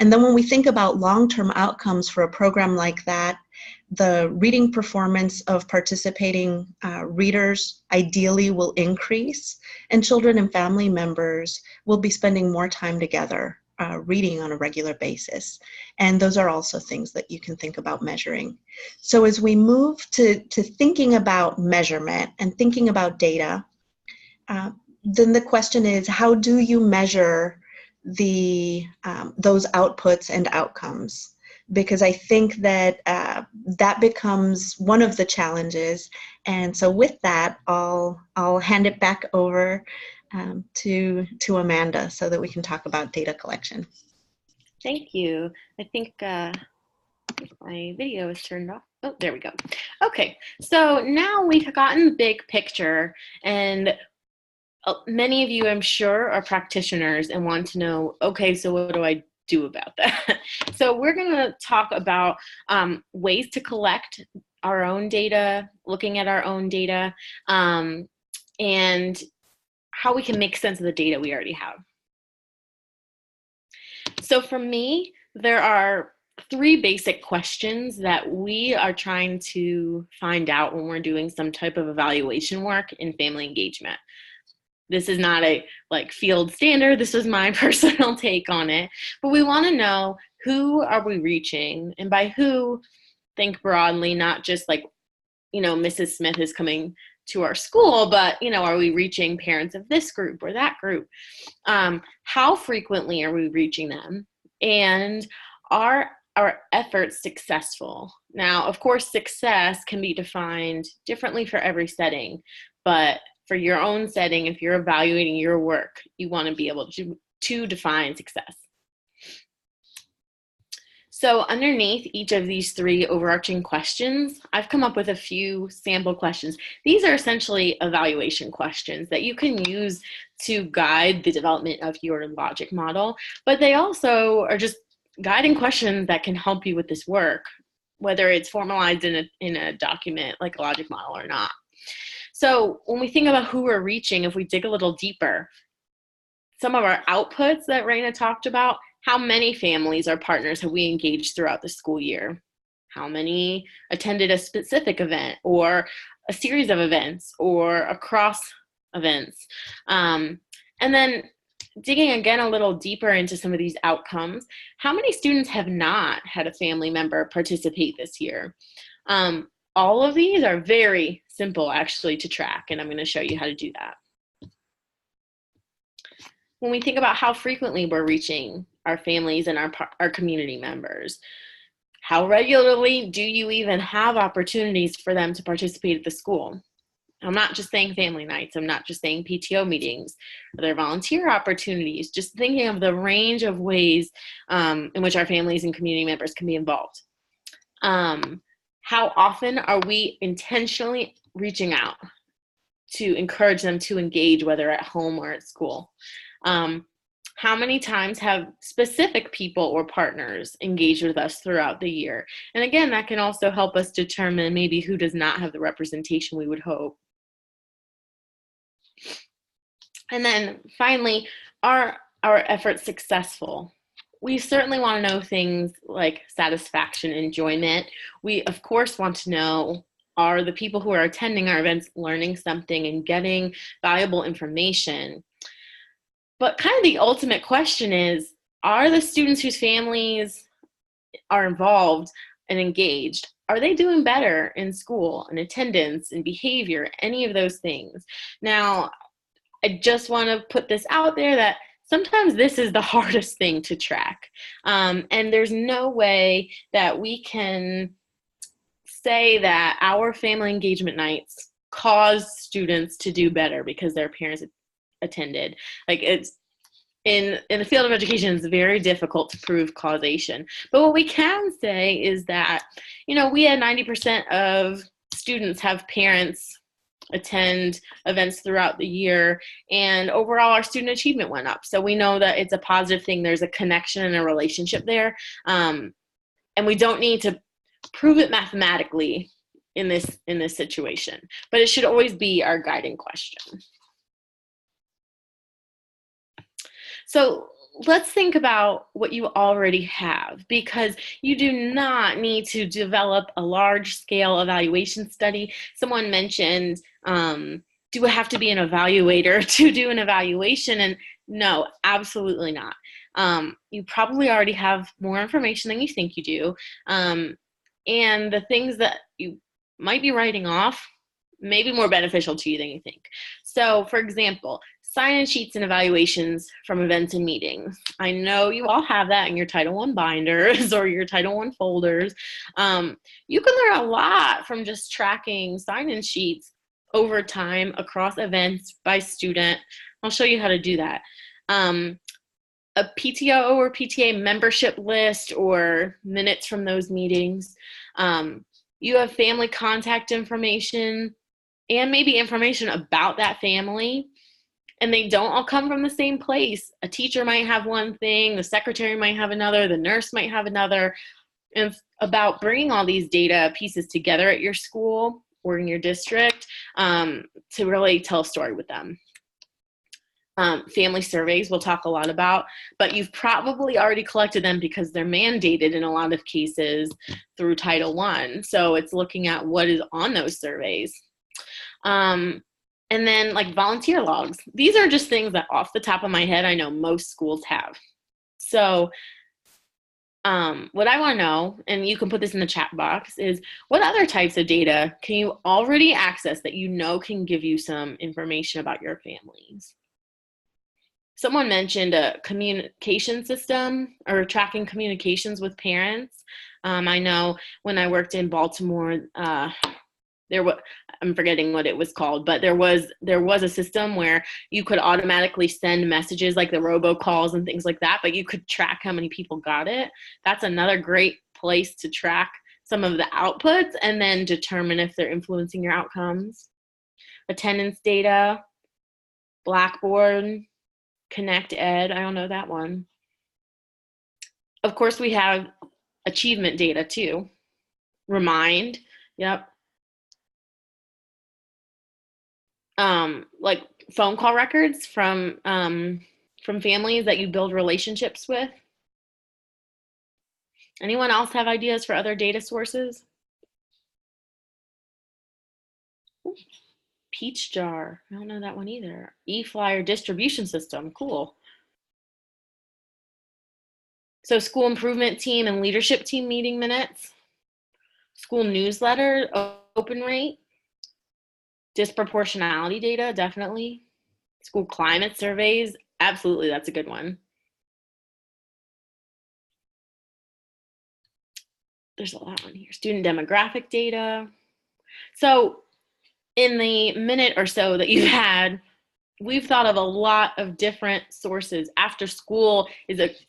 And then when we think about long-term outcomes for a program like that, the reading performance of participating readers ideally will increase, and children and family members will be spending more time together reading on a regular basis. And those are also things that you can think about measuring. So as we move to thinking about measurement and thinking about data, then the question is, how do you measure those outputs and outcomes? Because I think that that becomes one of the challenges. And so with that, I'll hand it back over to Amanda so that we can talk about data collection. Thank you. I think my video is turned off. Oh, there we go. Okay, so now we've gotten the big picture, and many of you, I'm sure, are practitioners and want to know, okay, so what do I do about that? So we're going to talk about ways to collect our own data, looking at our own data, and how we can make sense of the data we already have. So for me, there are 3 basic questions that we are trying to find out when we're doing some type of evaluation work in family engagement. This is not a field standard. This is my personal take on it. But we want to know, who are we reaching? And by who, think broadly, not just Mrs. Smith is coming to our school, but, are we reaching parents of this group or that group? How frequently are we reaching them? And are our efforts successful? Now, of course, success can be defined differently for every setting, but for your own setting, if you're evaluating your work, you want to be able to define success. So underneath each of these 3 overarching questions, I've come up with a few sample questions. These are essentially evaluation questions that you can use to guide the development of your logic model, but they also are just guiding questions that can help you with this work, whether it's formalized in a document like a logic model or not. So when we think about who we're reaching, if we dig a little deeper, some of our outputs that Raina talked about, how many families or partners have we engaged throughout the school year? How many attended a specific event or a series of events or across events? And then digging again a little deeper into some of these outcomes, how many students have not had a family member participate this year? All of these are very simple actually to track, and I'm going to show you how to do that. When we think about how frequently we're reaching our families and our community members, how regularly do you even have opportunities for them to participate at the school? I'm not just saying family nights. I'm not just saying PTO meetings. Are there volunteer opportunities? Just thinking of the range of ways in which our families and community members can be involved. How often are we intentionally reaching out to encourage them to engage, whether at home or at school? How many times have specific people or partners engaged with us throughout the year? And again, that can also help us determine maybe who does not have the representation we would hope. And then finally, are our efforts successful? We certainly want to know things like satisfaction, enjoyment. We, of course, want to know, are the people who are attending our events learning something and getting valuable information? But kind of the ultimate question is, are the students whose families are involved and engaged, are they doing better in school, in attendance, in behavior, any of those things? Now, I just want to put this out there that sometimes this is the hardest thing to track. And there's no way that we can say that our family engagement nights cause students to do better because their parents attended. Like, it's in the field of education, it's very difficult to prove causation. But what we can say is that, you know, we had 90% of students have parents attend events throughout the year, and overall our student achievement went up. So we know that it's a positive thing. There's a connection and a relationship there. And we don't need to prove it mathematically in this situation, but it should always be our guiding question. So let's think about what you already have, because you do not need to develop a large-scale evaluation study. Someone mentioned, do I have to be an evaluator to do an evaluation? And no, absolutely not. You probably already have more information than you think you do. And the things that you might be writing off may be more beneficial to you than you think. So, for example, sign-in sheets and evaluations from events and meetings. I know you all have that in your Title I binders or your Title I folders. You can learn a lot from just tracking sign-in sheets over time across events by student. I'll show you how to do that. A PTO or PTA membership list or minutes from those meetings. You have family contact information and maybe information about that family. And they don't all come from the same place. A teacher might have one thing, the secretary might have another, the nurse might have another. And it's about bringing all these data pieces together at your school or in your district to really tell a story with them. Family surveys we'll talk a lot about, but you've probably already collected them because they're mandated in a lot of cases through Title I. So it's looking at what is on those surveys. And then like volunteer logs. These are just things that off the top of my head, I know most schools have. So what I want to know, and you can put this in the chat box, is what other types of data can you already access that you know can give you some information about your families? Someone mentioned a communication system or tracking communications with parents. I know when I worked in Baltimore, I'm forgetting what it was called, but there was a system where you could automatically send messages like the robocalls and things like that, but you could track how many people got it. That's another great place to track some of the outputs and then determine if they're influencing your outcomes. Attendance data, Blackboard, Connect Ed, I don't know that one. Of course, we have achievement data too. Remind, yep. Like phone call records from families that you build relationships with. Anyone else have ideas for other data sources? Ooh, Peach Jar, I don't know that one either. E-flyer distribution system, cool. So school improvement team and leadership team meeting minutes, school newsletter open rate, disproportionality data, definitely. School climate surveys, absolutely, that's a good one. There's a lot on here. Student demographic data. So in the minute or so that you've had, we've thought of a lot of different sources. After school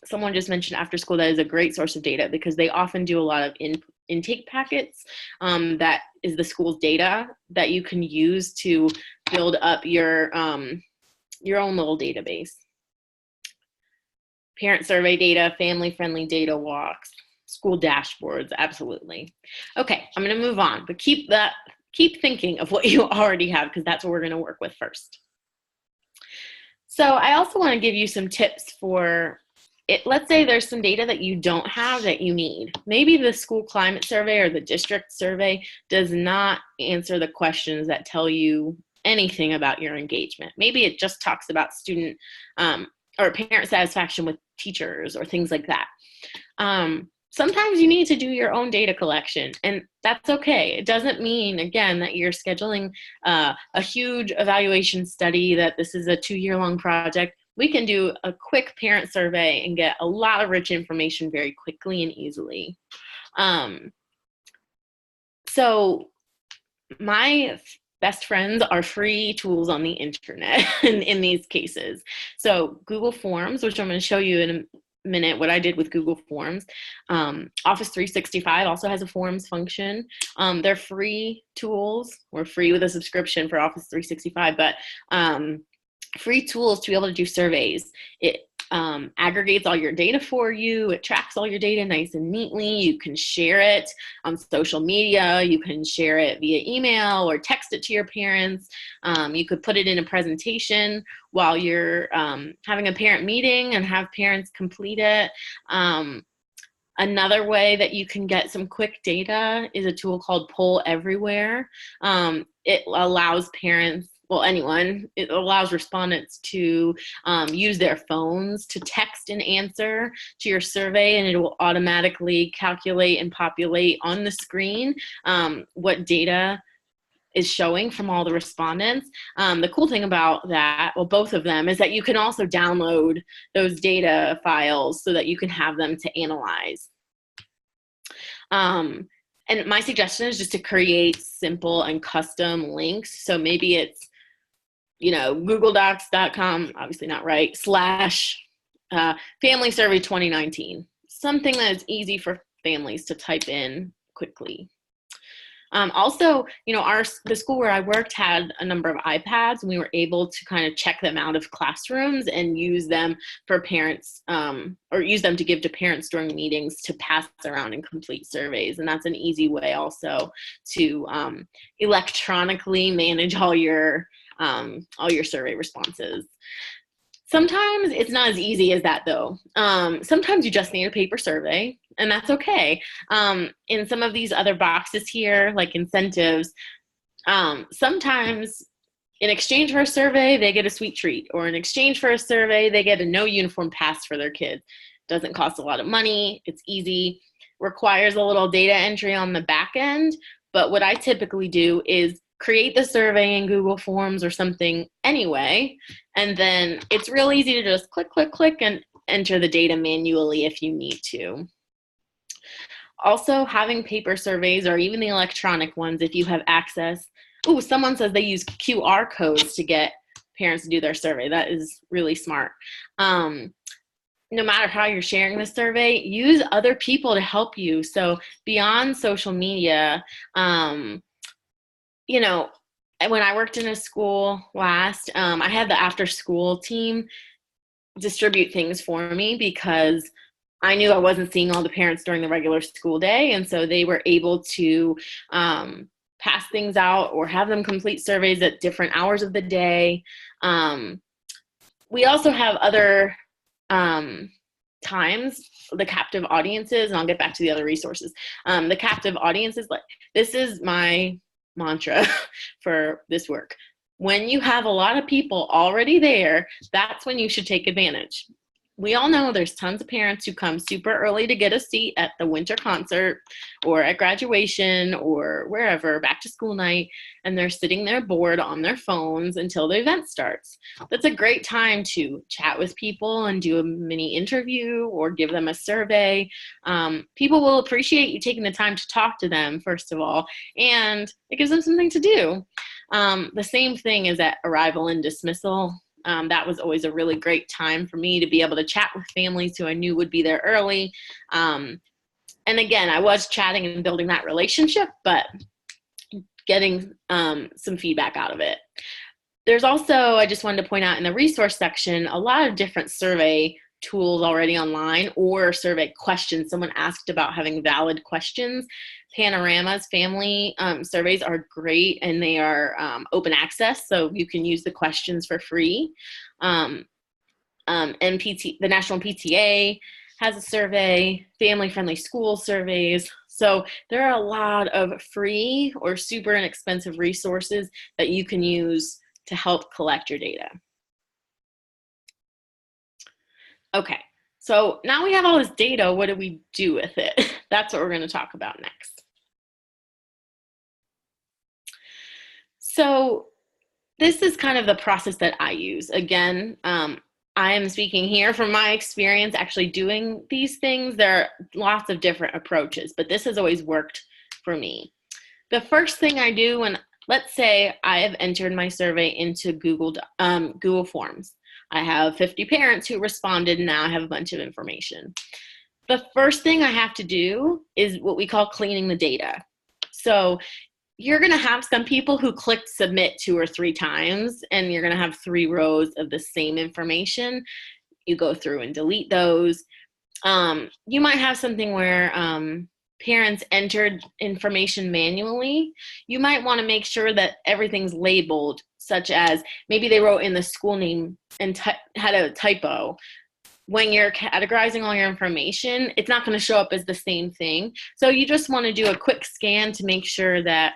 someone just mentioned after school, that is a great source of data because they often do a lot of intake packets. That is the school's data that you can use to build up your own little database. Parent survey data, family-friendly data walks, school dashboards, absolutely. Okay, I'm gonna move on, but keep thinking of what you already have because that's what we're gonna work with first. So I also wanna give you some tips for it. Let's say there's some data that you don't have that you need. Maybe the school climate survey or the district survey does not answer the questions that tell you anything about your engagement. Maybe it just talks about student or parent satisfaction with teachers or things like that. Sometimes you need to do your own data collection, and that's okay. It doesn't mean, again, that you're scheduling a huge evaluation study, that this is a 2-year-long project. We can do a quick parent survey and get a lot of rich information very quickly and easily. So my best friends are free tools on the internet in these cases. So Google Forms, which I'm going to show you in a minute what I did with Google Forms. Office 365 also has a forms function. They're free tools. We're free with a subscription for Office 365, but free tools to be able to do surveys. It aggregates all your data for you. It tracks all your data nice and neatly. You can share it on social media. You can share it via email or text it to your parents. You could put it in a presentation while you're having a parent meeting and have parents complete it. Another way that you can get some quick data is a tool called Poll Everywhere. It allows parents, well, anyone, it allows respondents to use their phones to text an answer to your survey, and it will automatically calculate and populate on the screen what data is showing from all the respondents. The cool thing about that, well, both of them, is that you can also download those data files so that you can have them to analyze. And my suggestion is just to create simple and custom links. So maybe it's, googledocs.com, obviously not right, / family survey 2019, something that is easy for families to type in quickly. Also, the school where I worked had a number of iPads, and we were able to kind of check them out of classrooms and use them for parents, or use them to give to parents during meetings to pass around and complete surveys. And that's an easy way also to electronically manage all your survey responses. Sometimes it's not as easy as that, though. Sometimes you just need a paper survey, and that's okay. In some of these other boxes here, like incentives, sometimes in exchange for a survey, they get a sweet treat, or in exchange for a survey, they get a no uniform pass for their kids. Doesn't cost a lot of money. It's easy. Requires a little data entry on the back end, but what I typically do is create the survey in Google Forms or something anyway, and then it's real easy to just click, click, click, and enter the data manually if you need to. Also, having paper surveys or even the electronic ones, if you have access. Ooh, someone says they use QR codes to get parents to do their survey. That is really smart. No matter how you're sharing the survey, use other people to help you. So beyond social media, when I worked in a school last, I had the after school team distribute things for me because I knew I wasn't seeing all the parents during the regular school day. And so they were able to pass things out or have them complete surveys at different hours of the day. We also have other times, the captive audiences, and I'll get back to the other resources. The captive audiences, like, this is my mantra for this work. When you have a lot of people already there, that's when you should take advantage. we all know there's tons of parents who come super early to get a seat at the winter concert or at graduation or wherever, back to school night, and they're sitting there bored on their phones until the event starts. That's a great time to chat with people and do a mini interview or give them a survey. People will appreciate you taking the time to talk to them, first of all, and it gives them something to do. The same thing is at arrival and dismissal. That was always a really great time for me to be able to chat with families who I knew would be there early. And again, I was chatting and building that relationship, but getting some feedback out of it. There's also, I just wanted to point out in the resource section, a lot of different survey tools already online or survey questions. Someone asked about having valid questions. Panorama's family surveys are great, and they are open access, so you can use the questions for free. NPT, the National PTA has a survey, family-friendly school surveys. So there are a lot of free or super inexpensive resources that you can use to help collect your data. Okay, so now we have all this data, what do we do with it? That's what we're going to talk about next. So this is kind of the process that I use. Again, I am speaking here from my experience actually doing these things. There are lots of different approaches, but this has always worked for me. The first thing I do when, let's say I have entered my survey into Google Forms. I have 50 parents who responded, and now I have a bunch of information. The first thing I have to do is what we call cleaning the data. So you're going to have some people who clicked submit 2 or 3 times, and you're going to have 3 rows of the same information. You go through and delete those. You might have something where parents entered information manually. You might want to make sure that everything's labeled, such as maybe they wrote in the school name and had a typo. When you're categorizing all your information, it's not going to show up as the same thing. So you just want to do a quick scan to make sure that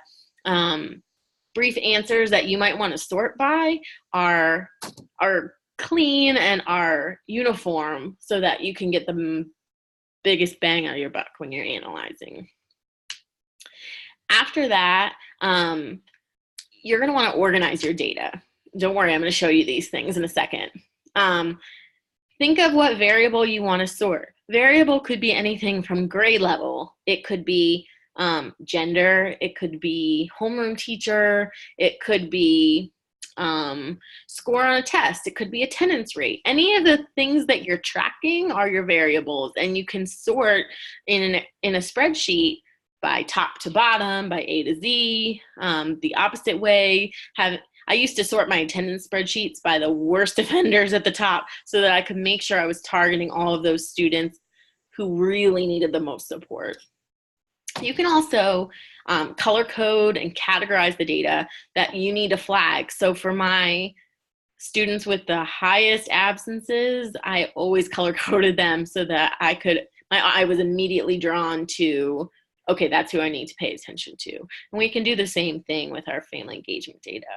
brief answers that you might want to sort by are clean and are uniform so that you can get the biggest bang out of your buck when you're analyzing. After that, you're going to want to organize your data. Don't worry, I'm going to show you these things in a second. Think of what variable you want to sort. Variable could be anything from grade level. It could be gender. It could be homeroom teacher. It could be score on a test. It could be attendance rate. Any of the things that you're tracking are your variables, and you can sort in a spreadsheet by top to bottom, by A to Z, the opposite way. I used to sort my attendance spreadsheets by the worst offenders at the top so that I could make sure I was targeting all of those students who really needed the most support. You can also color code and categorize the data that you need to flag. So for my students with the highest absences, I always color coded them so that my eye was immediately drawn to, okay, that's who I need to pay attention to. And we can do the same thing with our family engagement data.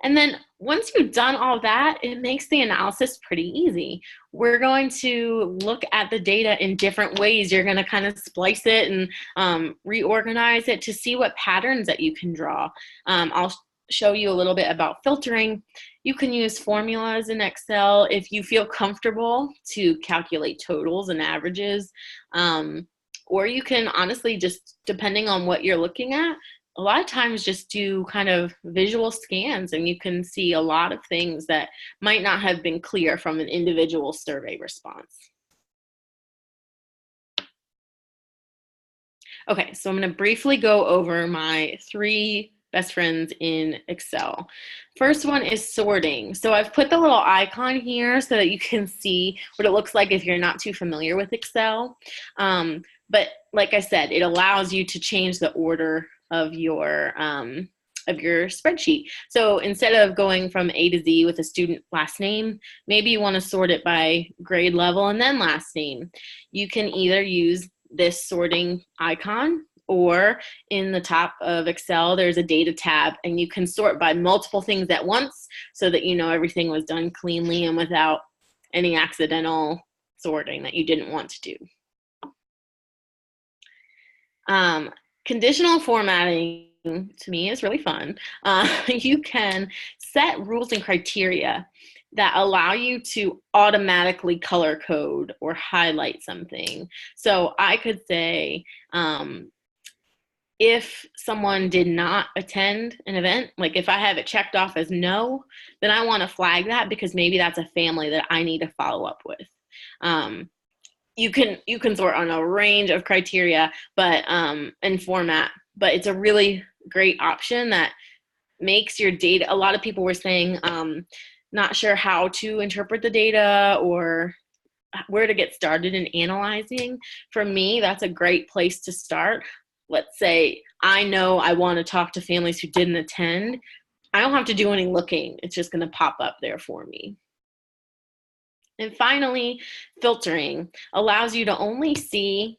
And then once you've done all that, it makes the analysis pretty easy. We're going to look at the data in different ways. You're going to kind of splice it and reorganize it to see what patterns that you can draw. I'll show you a little bit about filtering. You can use formulas in Excel if you feel comfortable to calculate totals and averages. Or you can honestly just, depending on what you're looking at, a lot of times just do kind of visual scans, and you can see a lot of things that might not have been clear from an individual survey response. Okay, so I'm going to briefly go over my 3 best friends in Excel. First one is sorting. So I've put the little icon here so that you can see what it looks like if you're not too familiar with Excel. But like I said, it allows you to change the order of your spreadsheet. So instead of going from A to Z with a student last name, maybe you want to sort it by grade level and then last name. You can either use this sorting icon, or in the top of Excel, there's a data tab, and you can sort by multiple things at once so that you know everything was done cleanly and without any accidental sorting that you didn't want to do. Conditional formatting to me is really fun. You can set rules and criteria that allow you to automatically color code or highlight something. So I could say, if someone did not attend an event, like if I have it checked off as no, then I want to flag that because maybe that's a family that I need to follow up with. You can sort on a range of criteria, but and format, but it's a really great option that makes your data. A lot of people were saying not sure how to interpret the data or where to get started in analyzing. For me, that's a great place to start. Let's say I know I want to talk to families who didn't attend. I don't have to do any looking. It's just going to pop up there for me. And finally, filtering allows you to only see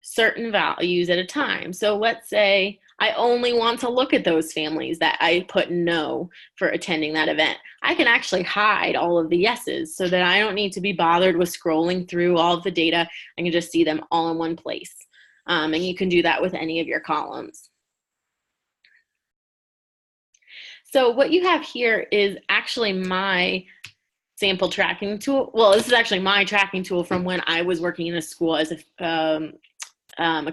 certain values at a time. So let's say I only want to look at those families that I put no for attending that event. I can actually hide all of the yeses so that I don't need to be bothered with scrolling through all of the data. I can just see them all in one place. And you can do that with any of your columns. So what you have here is actually my sample tracking tool. Well, this is actually my tracking tool from when I was working in a school as a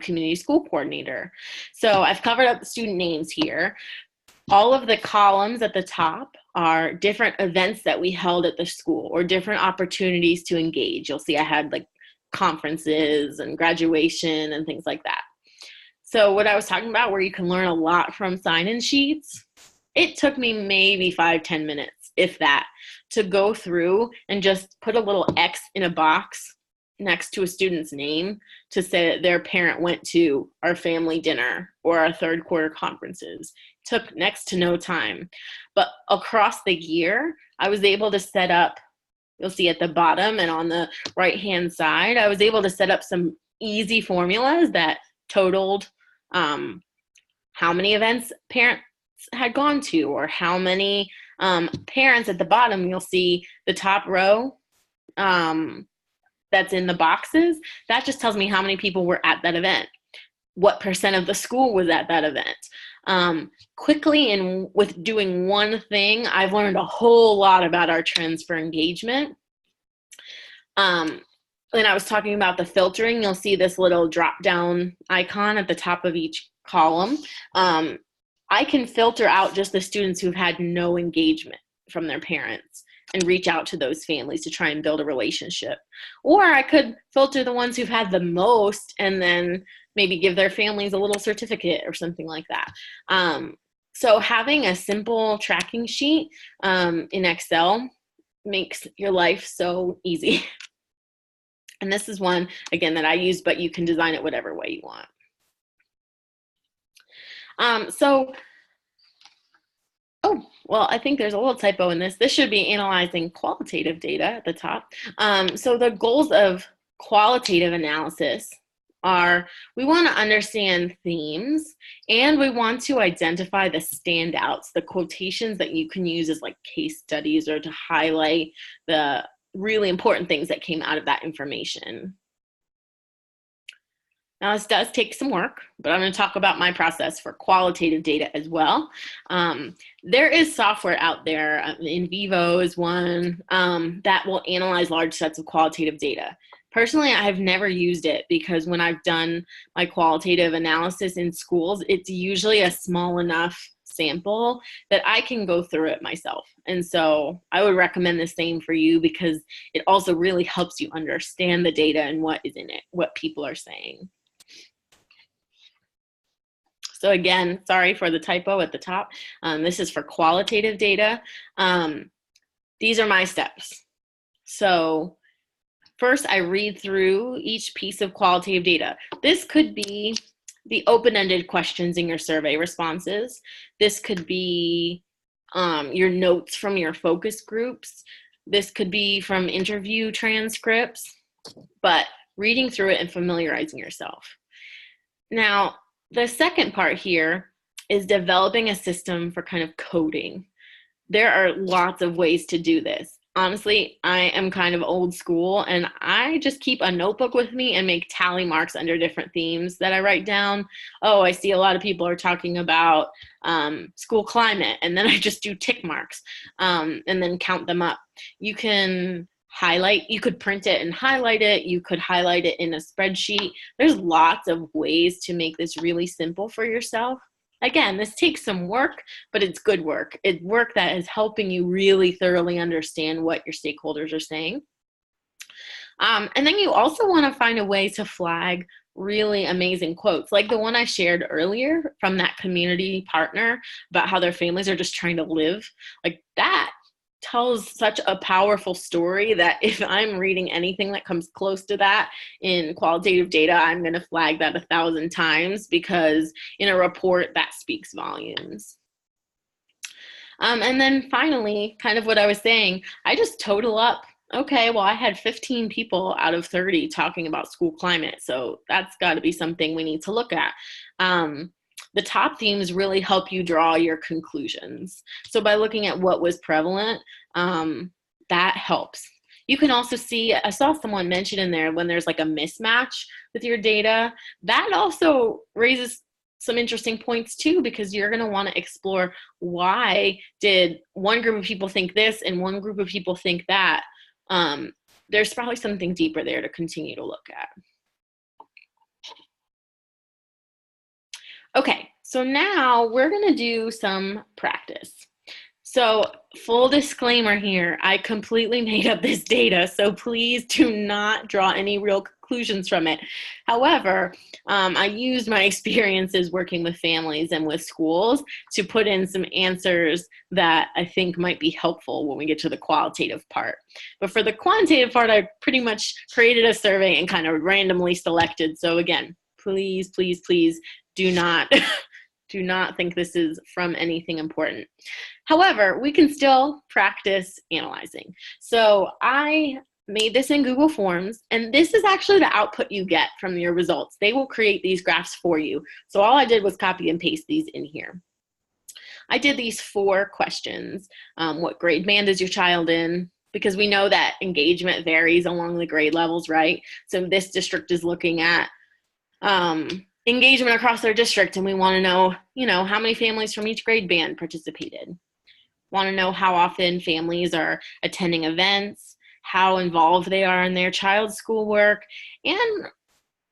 community school coordinator. So I've covered up the student names here. All of the columns at the top are different events that we held at the school or different opportunities to engage. You'll see I had like conferences and graduation and things like that. So what I was talking about where you can learn a lot from sign-in sheets, it took me maybe 5-10 minutes, if that, to go through and just put a little X in a box next to a student's name to say that their parent went to our family dinner or our third quarter conferences. It took next to no time. But across the year, I was able to set up, you'll see at the bottom and on the right-hand side, I was able to set up some easy formulas that totaled how many events parents had gone to or how many parents at the bottom. You'll see the top row that's in the boxes. That just tells me how many people were at that event. What percent of the school was at that event. Quickly and with doing one thing, I've learned a whole lot about our trends for engagement. When I was talking about the filtering, you'll see this little drop down icon at the top of each column. I can filter out just the students who've had no engagement from their parents and reach out to those families to try and build a relationship. Or I could filter the ones who've had the most and then maybe give their families a little certificate or something like that. So having a simple tracking sheet in Excel makes your life so easy. And this is one, again, that I use, but you can design it whatever way you want. I think there's a little typo in this. This should be analyzing qualitative data at the top. So the goals of qualitative analysis are we want to understand themes and we want to identify the standouts, the quotations that you can use as like case studies or to highlight the really important things that came out of that information. Now, this does take some work, but I'm going to talk about my process for qualitative data as well. There is software out there, In Vivo is one, that will analyze large sets of qualitative data. Personally, I have never used it because when I've done my qualitative analysis in schools, it's usually a small enough sample that I can go through it myself. And so I would recommend the same for you because it also really helps you understand the data and what is in it, what people are saying. So again, sorry for the typo at the top. This is for qualitative data. These are my steps. So first, I read through each piece of qualitative data. This could be the open-ended questions in your survey responses. This could be your notes from your focus groups. This could be from interview transcripts, but reading through it and familiarizing yourself. Now, the second part here is developing a system for kind of coding. There are lots of ways to do this. honestly, I am kind of old school, and I just keep a notebook with me and make tally marks under different themes that I write down. Oh, I see a lot of people are talking about school climate, and then I just do tick marks and then count them up. You can highlight, you could print it and highlight it. You could highlight it in a spreadsheet. There's lots of ways to make this really simple for yourself. Again, this takes some work, but it's good work. It's work that is helping you really thoroughly understand what your stakeholders are saying. And then you also want to find a way to flag really amazing quotes, like the one I shared earlier from that community partner about how their families are just trying to live. Like that tells such a powerful story that if I'm reading anything that comes close to that in qualitative data, I'm going to flag that 1,000 times, because in a report that speaks volumes. And then finally, kind of what I was saying, I just total up. Okay, well, I had 15 people out of 30 talking about school climate, so that's got to be something we need to look at. The top themes really help you draw your conclusions. So by looking at what was prevalent, that helps. You can also see, I saw someone mention in there when there's like a mismatch with your data, that also raises some interesting points too, because you're going to want to explore why did one group of people think this and one group of people think that. There's probably something deeper there to continue to look at. Okay, so now we're going to do some practice. So full disclaimer here, I completely made up this data, so please do not draw any real conclusions from it. However, I used my experiences working with families and with schools to put in some answers that I think might be helpful when we get to the qualitative part. But for the quantitative part, I pretty much created a survey and kind of randomly selected. So again, please, please, please do not do not think this is from anything important. However, we can still practice analyzing. So I made this in Google Forms, and this is actually the output you get from your results. They will create these graphs for you. So all I did was copy and paste these in here. I did these 4 questions. What grade band is your child in? Because we know that engagement varies along the grade levels, right? So this district is looking at engagement across their district, and we want to know, how many families from each grade band participated. Want to know how often families are attending events, how involved they are in their child's schoolwork, and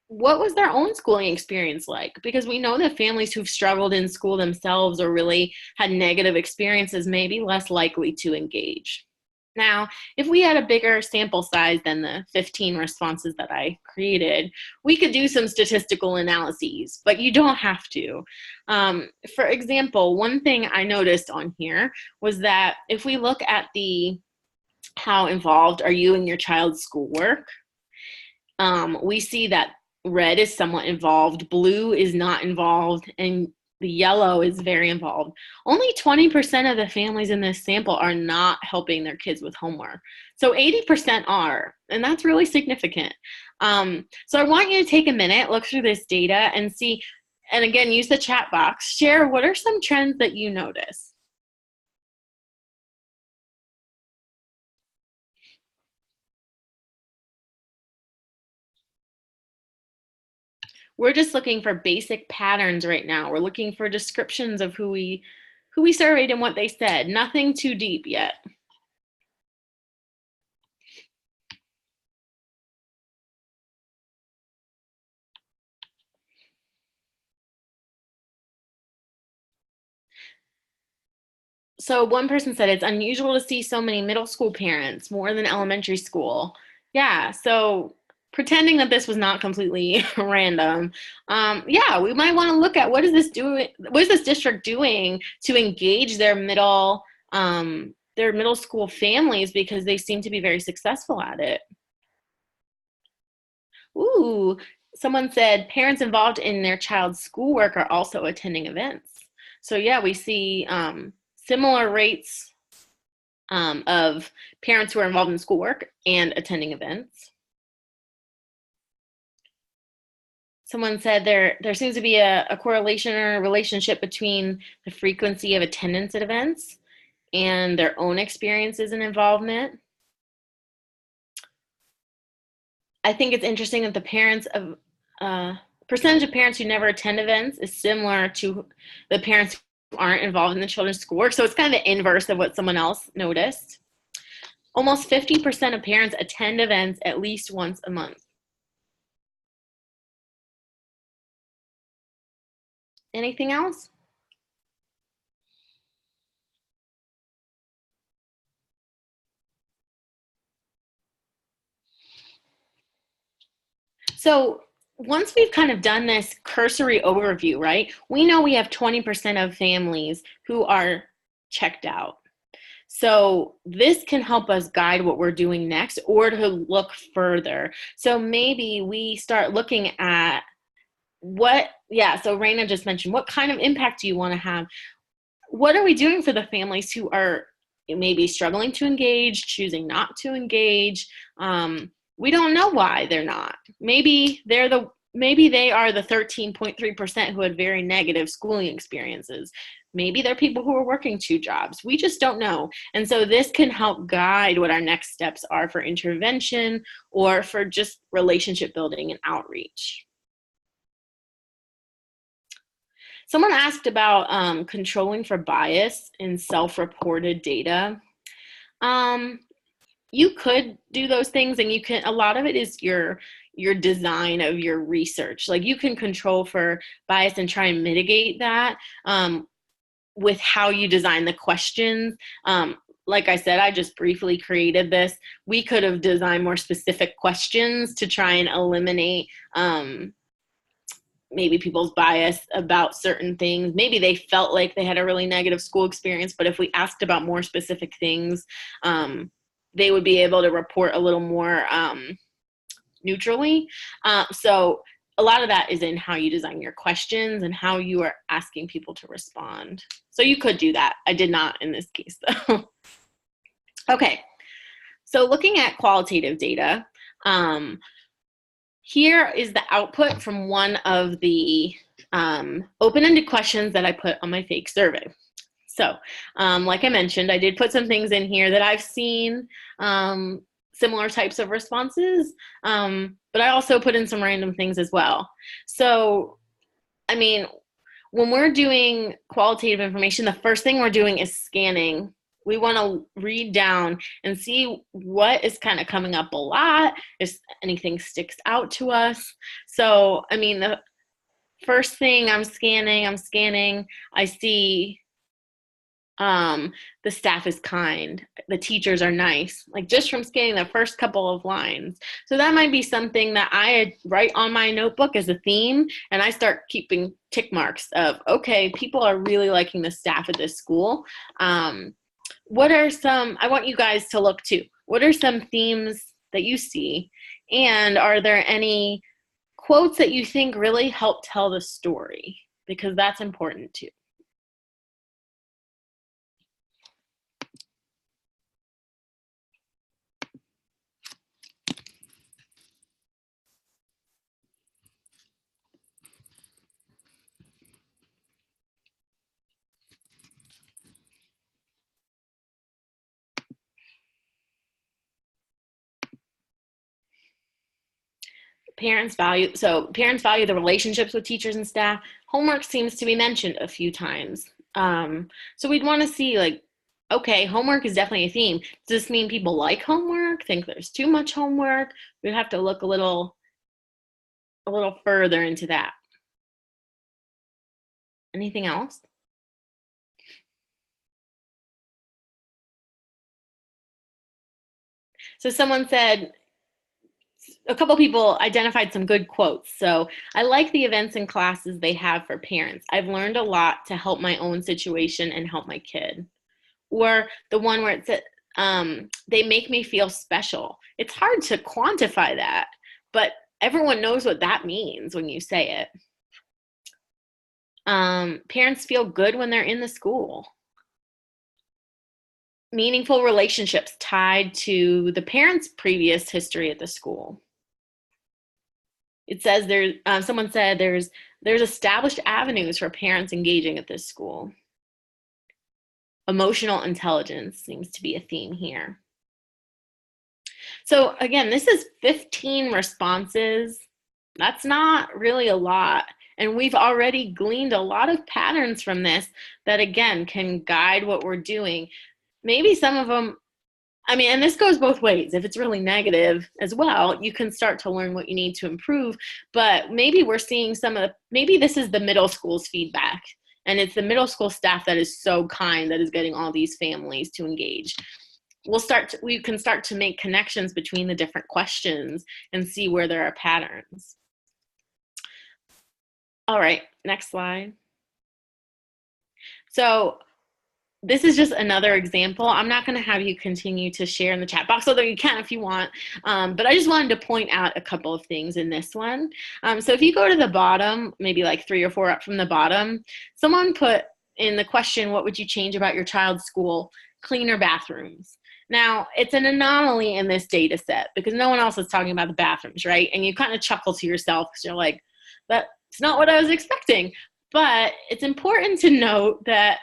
what was their own schooling experience like? Because we know that families who've struggled in school themselves or really had negative experiences may be less likely to engage. Now, if we had a bigger sample size than the 15 responses that I created, we could do some statistical analyses, but you don't have to. For example, one thing I noticed on here was that if we look at how involved are you in your child's schoolwork, we see that red is somewhat involved, blue is not involved, and the yellow is very involved. Only 20% of the families in this sample are not helping their kids with homework. So 80% are, and that's really significant. So I want you to take a minute, look through this data and see, and again, use the chat box, share what are some trends that you notice. We're just looking for basic patterns right now. We're looking for descriptions of who we surveyed and what they said. Nothing too deep yet. So one person said it's unusual to see so many middle school parents, more than elementary school. Yeah, so pretending that this was not completely random, yeah, we might want to look at what is this district doing to engage their middle school families, because they seem to be very successful at it. Ooh, someone said parents involved in their child's schoolwork are also attending events. So yeah, we see similar rates of parents who are involved in schoolwork and attending events. Someone said there seems to be a correlation or a relationship between the frequency of attendance at events and their own experiences and involvement. I think it's interesting that the parents of percentage of parents who never attend events is similar to the parents who aren't involved in the children's schoolwork. So it's kind of the inverse of what someone else noticed. Almost 50% of parents attend events at least once a month. Anything else? So once we've kind of done this cursory overview, right, we know we have 20% of families who are checked out. So this can help us guide what we're doing next or to look further. So maybe we start looking at so Raina just mentioned, what kind of impact do you want to have? What are we doing for the families who are maybe struggling to engage, choosing not to engage? We don't know why they're not. Maybe they are the 13.3% who had very negative schooling experiences. Maybe they're people who are working 2 jobs. We just don't know. And so this can help guide what our next steps are for intervention or for just relationship building and outreach. Someone asked about controlling for bias in self-reported data. You could do those things, and a lot of it is your design of your research. Like, you can control for bias and try and mitigate that with how you design the questions. Like I said, I just briefly created this. We could have designed more specific questions to try and eliminate maybe people's bias about certain things. Maybe they felt like they had a really negative school experience, but if we asked about more specific things, they would be able to report a little more neutrally. So a lot of that is in how you design your questions and how you are asking people to respond. So you could do that. I did not in this case, though. Okay, so looking at qualitative data, here is the output from one of the open-ended questions that I put on my fake survey. So, like I mentioned, I did put some things in here that I've seen similar types of responses, but I also put in some random things as well. So, I mean, when we're doing qualitative information, the first thing we're doing is scanning. We want to read down and see what is kind of coming up a lot, if anything sticks out to us. So, I mean, the first thing I'm scanning, I see the staff is kind, the teachers are nice, like just from scanning the first couple of lines. So that might be something that I write on my notebook as a theme, and I start keeping tick marks of, okay, people are really liking the staff at this school. What are some, I want you guys to look too, what are some themes that you see? And are there any quotes that you think really help tell the story? Because that's important too. Parents value the relationships with teachers and staff. Homework seems to be mentioned a few times. So we'd want to see, like, okay, homework is definitely a theme. Does this mean people like homework, think there's too much homework? We'd have to look a little further into that. Anything else? So someone said, a couple people identified some good quotes. So, I like the events and classes they have for parents. I've learned a lot to help my own situation and help my kid. Or the one where it said, they make me feel special. It's hard to quantify that, but everyone knows what that means when you say it. Parents feel good when they're in the school. Meaningful relationships tied to the parents' previous history at the school. It says someone said there's established avenues for parents engaging at this school. Emotional intelligence seems to be a theme here. So again, this is 15 responses. That's not really a lot. And we've already gleaned a lot of patterns from this that, again, can guide what we're doing. Maybe some of them, I mean, and this goes both ways. If it's really negative as well, you can start to learn what you need to improve. But maybe we're seeing maybe this is the middle school's feedback. And it's the middle school staff that is so kind that is getting all these families to engage. We can start to make connections between the different questions and see where there are patterns. All right, next slide. So this is just another example. I'm not going to have you continue to share in the chat box, although you can if you want. But I just wanted to point out a couple of things in this one. So if you go to the bottom, maybe like 3 or 4 up from the bottom, someone put in the question, what would you change about your child's school? Cleaner bathrooms. Now, it's an anomaly in this data set because no one else is talking about the bathrooms, right? And you kind of chuckle to yourself because you're like, that's not what I was expecting. But it's important to note that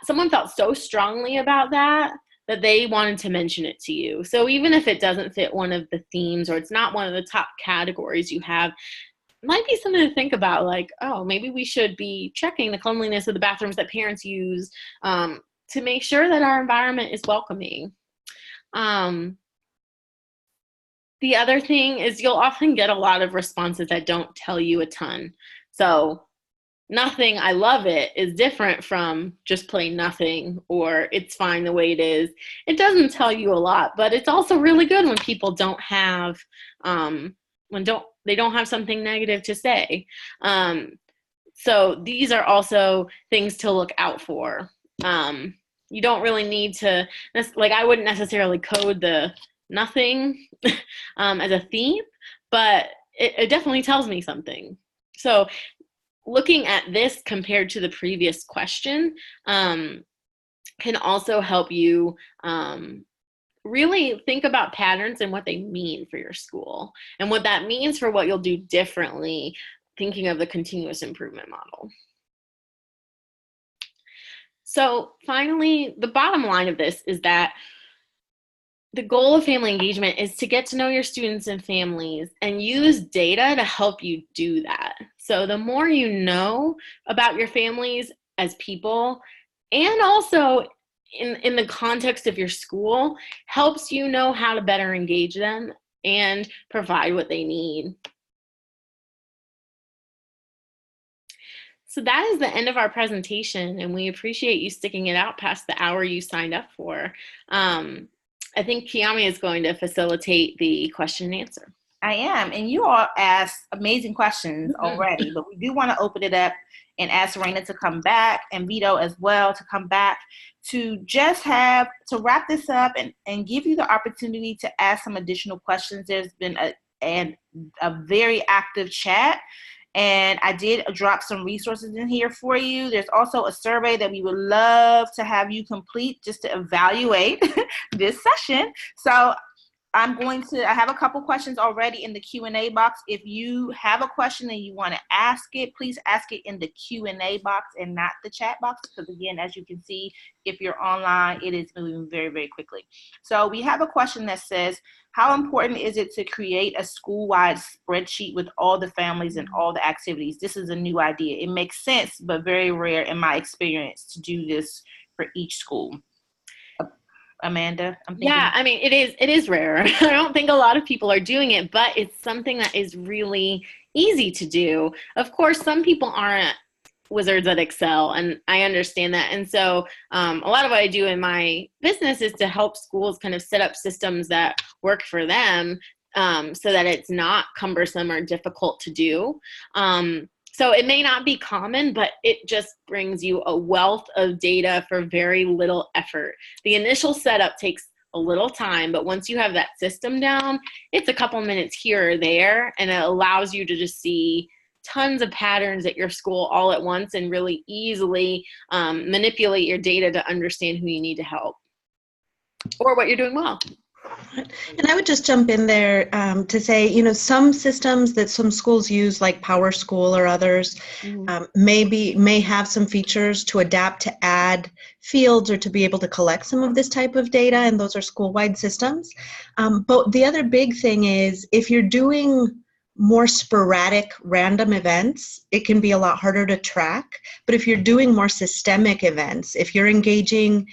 someone felt so strongly about that they wanted to mention it to you. So even if it doesn't fit one of the themes or it's not one of the top categories you have, it might be something to think about, like, oh, maybe we should be checking the cleanliness of the bathrooms that parents use to make sure that our environment is welcoming. The other thing is you'll often get a lot of responses that don't tell you a ton. So nothing, I love it, is different from just plain nothing or it's fine the way it is. It doesn't tell you a lot, but it's also really good when people don't have, they don't have something negative to say. So these are also things to look out for. You don't really need to, like, I wouldn't necessarily code the nothing as a theme, but it definitely tells me something. So looking at this compared to the previous question can also help you really think about patterns and what they mean for your school and what that means for what you'll do differently, thinking of the continuous improvement model. So finally, the bottom line of this is that the goal of family engagement is to get to know your students and families and use data to help you do that. So the more you know about your families as people, and also in the context of your school, helps you know how to better engage them and provide what they need. So that is the end of our presentation, and we appreciate you sticking it out past the hour you signed up for. I think Kiami is going to facilitate the question and answer. I am, and you all asked amazing questions already, but we do want to open it up and ask Serena to come back and Vito as well to come back to just to wrap this up and give you the opportunity to ask some additional questions. There's been a very active chat. And I did drop some resources in here for you. There's also a survey that we would love to have you complete just to evaluate this session. So I have a couple questions already in the Q&A box. If you have a question and you want to ask it, please ask it in the Q&A box and not the chat box. Because again, as you can see, if you're online, it is moving very, very quickly. So we have a question that says, how important is it to create a school-wide spreadsheet with all the families and all the activities? This is a new idea. It makes sense, but very rare in my experience to do this for each school. Amanda, I'm thinking. Yeah, I mean, it is rare. I don't think a lot of people are doing it, but it's something that is really easy to do. Of course, some people aren't wizards at Excel, and I understand that. And so a lot of what I do in my business is to help schools kind of set up systems that work for them so that it's not cumbersome or difficult to do. So it may not be common, but it just brings you a wealth of data for very little effort. The initial setup takes a little time, but once you have that system down, it's a couple minutes here or there, and it allows you to just see tons of patterns at your school all at once and really easily manipulate your data to understand who you need to help or what you're doing well. And I would just jump in there to say, some systems that some schools use, like Power School or others, may have some features to adapt to add fields or to be able to collect some of this type of data, and those are school-wide systems. But the other big thing is, if you're doing more sporadic random events, it can be a lot harder to track. But if you're doing more systemic events, if you're engaging,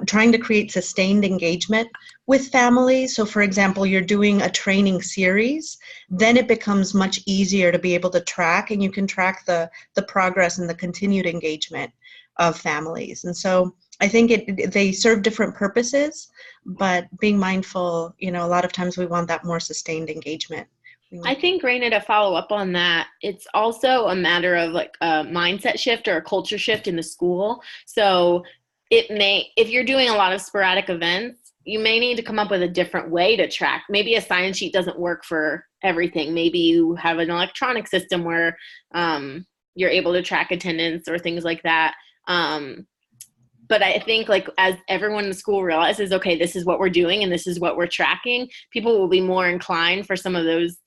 trying to create sustained engagement with families, so for example, you're doing a training series, then it becomes much easier to be able to track, and you can track the progress and the continued engagement of families. And so I think they serve different purposes, but being mindful, a lot of times we want that more sustained engagement. I think, Raina, to follow up on that, it's also a matter of like a mindset shift or a culture shift in the school. So if you're doing a lot of sporadic events, you may need to come up with a different way to track. Maybe a sign sheet doesn't work for everything. Maybe you have an electronic system where you're able to track attendance or things like that. But I think, like, as everyone in the school realizes, okay, this is what we're doing and this is what we're tracking, people will be more inclined for some of those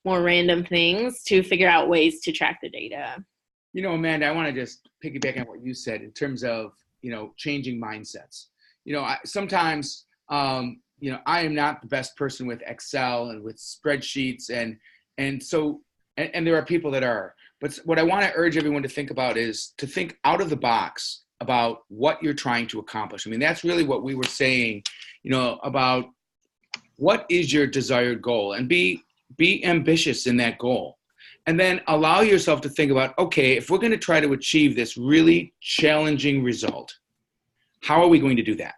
more random things to figure out ways to track the data. Amanda, I want to just piggyback on what you said in terms of, changing mindsets. Sometimes, I am not the best person with Excel and with spreadsheets, and so there are people that are. But what I want to urge everyone to think about is to think out of the box about what you're trying to accomplish. I mean, that's really what we were saying, about what is your desired goal, and be ambitious in that goal. And then allow yourself to think about, okay, if we're going to try to achieve this really challenging result, how are we going to do that?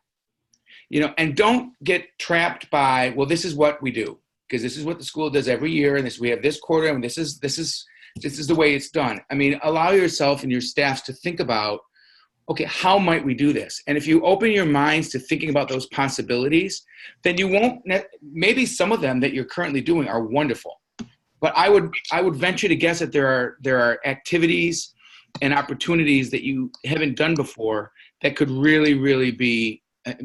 And don't get trapped by, well, this is what we do, because this is what the school does every year, and we have this quarter, and this is the way it's done. I mean, allow yourself and your staffs to think about, okay, how might we do this? And if you open your minds to thinking about those possibilities, then you won't, maybe some of them that you're currently doing are wonderful. But I would venture to guess that there are activities and opportunities that you haven't done before that could really, really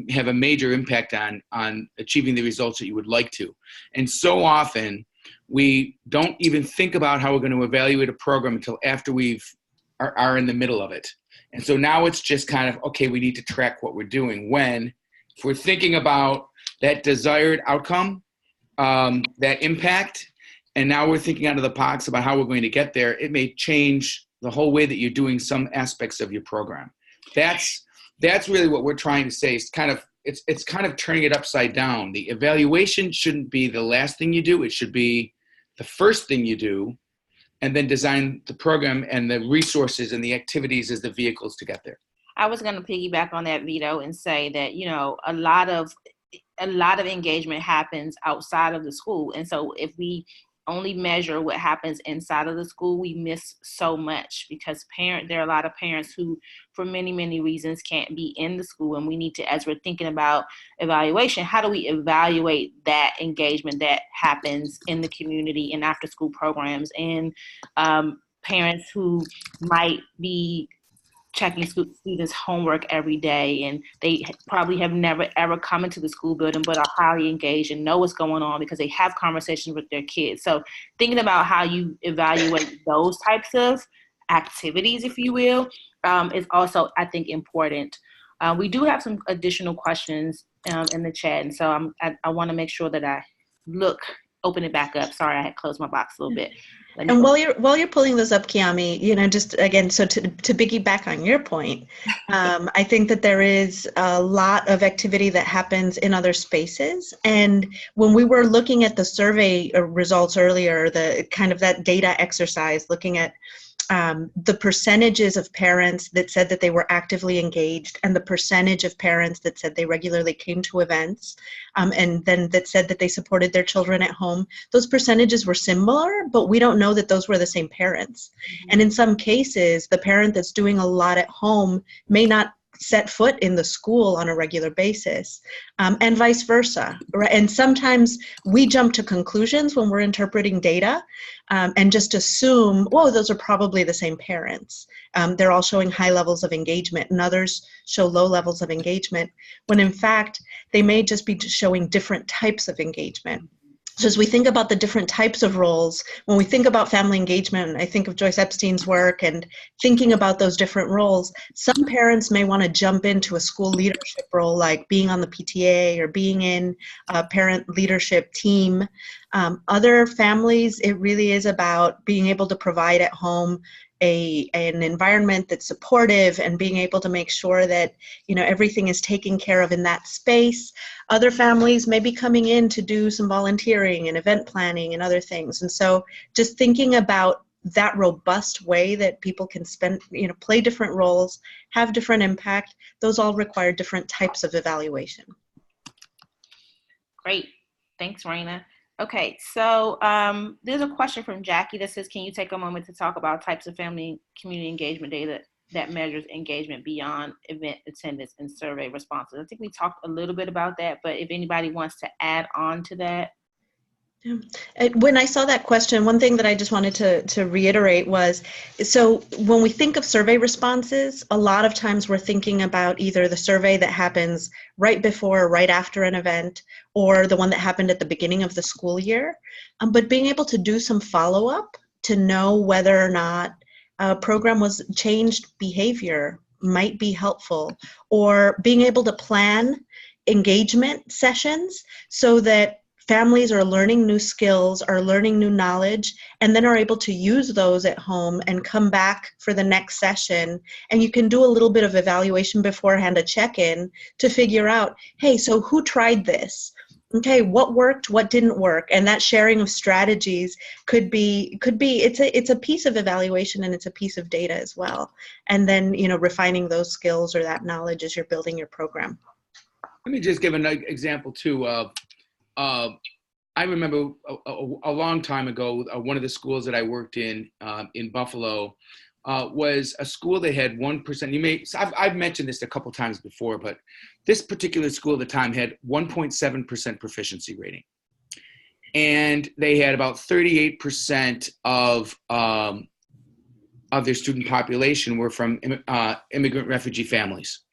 have a major impact on achieving the results that you would like to. And so often we don't even think about how we're going to evaluate a program until after we are in the middle of it. And so now it's just kind of, okay, we need to track what we're doing. When, if we're thinking about that desired outcome, that impact, and now we're thinking out of the box about how we're going to get there, it may change the whole way that you're doing some aspects of your program. That's really what we're trying to say. It's kind of turning it upside down. The evaluation shouldn't be the last thing you do. It should be the first thing you do, and then design the program and the resources and the activities as the vehicles to get there. I was going to piggyback on that, Vito, and say that, a lot of engagement happens outside of the school. And so if we only measure what happens inside of the school, we miss so much, because there are a lot of parents who, for many, many reasons, can't be in the school. And we need to, as we're thinking about evaluation, how do we evaluate that engagement that happens in the community and after school programs, and parents who might be checking students' homework every day, and they probably have never ever come into the school building but are highly engaged and know what's going on because they have conversations with their kids. So thinking about how you evaluate those types of activities, if you will, is also, I think, important. We do have some additional questions in the chat, and so I want to make sure that I open it back up. Sorry, I had closed my box a little bit. And while you're pulling those up, Kiami, just again, so to piggyback on your point, I think that there is a lot of activity that happens in other spaces. And when we were looking at the survey results earlier, the kind of that data exercise, looking at the percentages of parents that said that they were actively engaged, and the percentage of parents that said they regularly came to events, and then that said that they supported their children at home, those percentages were similar, but we don't know that those were the same parents. Mm-hmm. And in some cases, the parent that's doing a lot at home may not set foot in the school on a regular basis, and vice versa. Right? And sometimes we jump to conclusions when we're interpreting data, and just assume, whoa, those are probably the same parents. They're all showing high levels of engagement, and others show low levels of engagement, when in fact, they may just be showing different types of engagement. So as we think about the different types of roles, when we think about family engagement, I think of Joyce Epstein's work and thinking about those different roles, some parents may want to jump into a school leadership role, like being on the PTA or being in a parent leadership team. Other families, it really is about being able to provide at home an environment that's supportive and being able to make sure that, you know, everything is taken care of in that space. Other families may be coming in to do some volunteering and event planning and other things. And so just thinking about that robust way that people can spend, you know, play different roles, have different impact, those all require different types of evaluation. Great. Thanks, Raina. Okay, so there's a question from Jackie that says, can you take a moment to talk about types of family community engagement data that measures engagement beyond event attendance and survey responses? I think we talked a little bit about that, but if anybody wants to add on to that. When I saw that question, one thing that I just wanted to reiterate was, so when we think of survey responses, a lot of times we're thinking about either the survey that happens right before or right after an event, or the one that happened at the beginning of the school year. But being able to do some follow-up to know whether or not a program was changed behavior might be helpful, or being able to plan engagement sessions so that families are learning new skills, are learning new knowledge, and then are able to use those at home and come back for the next session. And you can do a little bit of evaluation beforehand, a check-in, to figure out, hey, so who tried this? Okay, what worked, what didn't work? And that sharing of strategies could be it's a piece of evaluation, and it's a piece of data as well. And then, you know, refining those skills or that knowledge as you're building your program. Let me just give an example too. I remember a long time ago, one of the schools that I worked in Buffalo was a school that had 1%. I've mentioned this a couple times before, but this particular school at the time had 1.7% proficiency rating, and they had about 38% of their student population were from immigrant refugee families.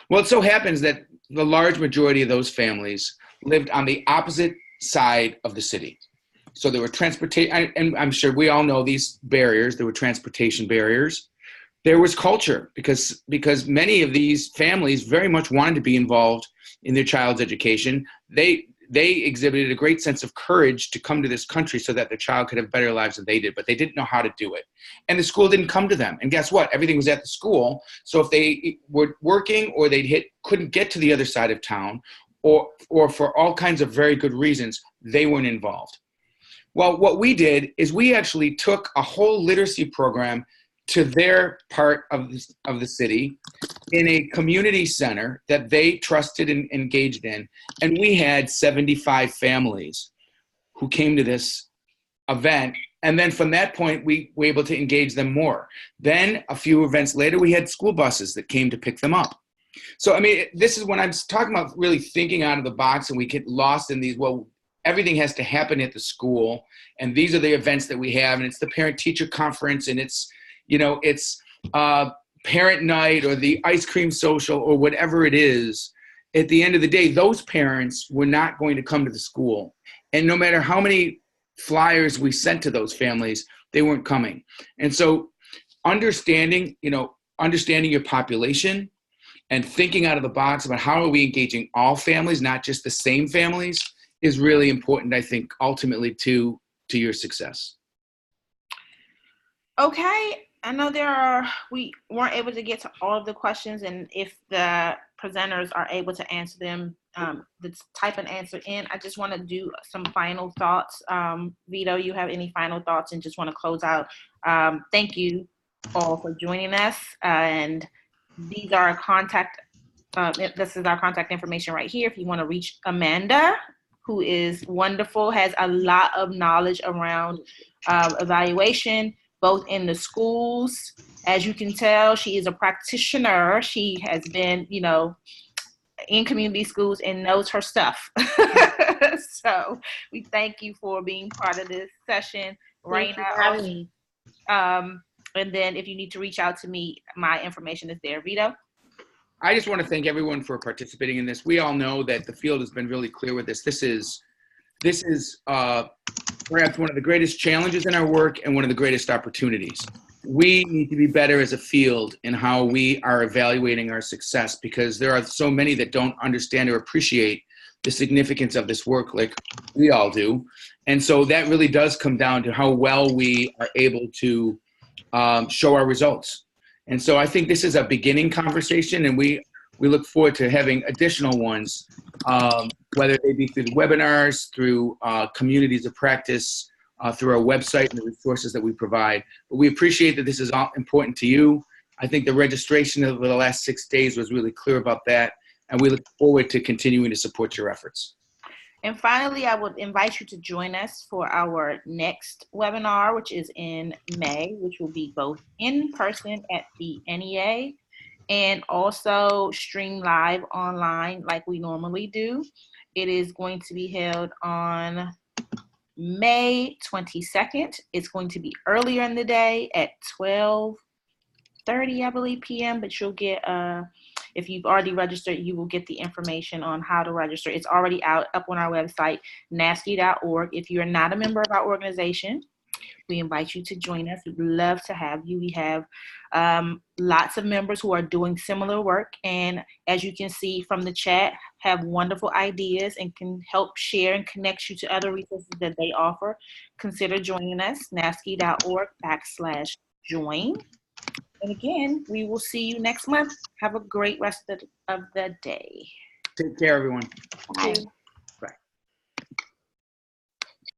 Well, it so happens that the large majority of those families lived on the opposite side of the city. So there were transportation, and I'm sure we all know these barriers. There were transportation barriers. There was culture, because many of these families very much wanted to be involved in their child's education. They exhibited a great sense of courage to come to this country so that their child could have better lives than they did, but they didn't know how to do it. And the school didn't come to them. And guess what? Everything was at the school. So if they were working or couldn't get to the other side of town, or for all kinds of very good reasons, they weren't involved. Well, what we did is we actually took a whole literacy program to their part of the city in a community center that they trusted and engaged in. And we had 75 families who came to this event. And then from that point, we were able to engage them more. Then a few events later, we had school buses that came to pick them up. So, I mean, this is when I'm talking about really thinking out of the box, and we get lost in these, well, everything has to happen at the school, and these are the events that we have, and it's the parent-teacher conference, and it's, you know, it's parent night or the ice cream social or whatever it is. At the end of the day, those parents were not going to come to the school. And no matter how many flyers we sent to those families, they weren't coming. And so understanding your population and thinking out of the box about how are we engaging all families, not just the same families, is really important, I think, ultimately to your success. Okay. I know we weren't able to get to all of the questions, and if the presenters are able to answer them, type an answer in. I just want to do some final thoughts. Vito, you have any final thoughts, and just want to close out? Thank you all for joining us, and these are our contact. This is our contact information right here. If you want to reach Amanda, who is wonderful, has a lot of knowledge around evaluation, both in the schools As you can tell, she is a practitioner. She has been, in community schools and knows her stuff. So we thank you for being part of this session. Thank you Raina, for having me. and then if you need to reach out to me, my information is there. Vito? I just want to thank everyone for participating in this. We all know that the field has been really clear with this. This is perhaps one of the greatest challenges in our work and one of the greatest opportunities. We need to be better as a field in how we are evaluating our success, because there are so many that don't understand or appreciate the significance of this work like we all do. And so that really does come down to how well we are able to show our results. And so I think this is a beginning conversation, and we look forward to having additional ones, whether they be through the webinars, through communities of practice, through our website and the resources that we provide. But we appreciate that this is all important to you. I think the registration over the last 6 days was really clear about that, and we look forward to continuing to support your efforts. And finally, I would invite you to join us for our next webinar, which is in May, which will be both in person at the NEA and also stream live online like we normally do. It is going to be held on May 22nd. It's going to be earlier in the day at 12:30, I believe, p.m., but you'll get if you've already registered, you will get the information on how to register. It's already up on our website, NASCI.org. If you're not a member of our organization, we invite you to join us. We'd love to have you. We have lots of members who are doing similar work, and as you can see from the chat, have wonderful ideas and can help share and connect you to other resources that they offer. Consider joining us, NASCI.org/join. And again, we will see you next month. Have a great rest of the day. Take care, everyone. Bye.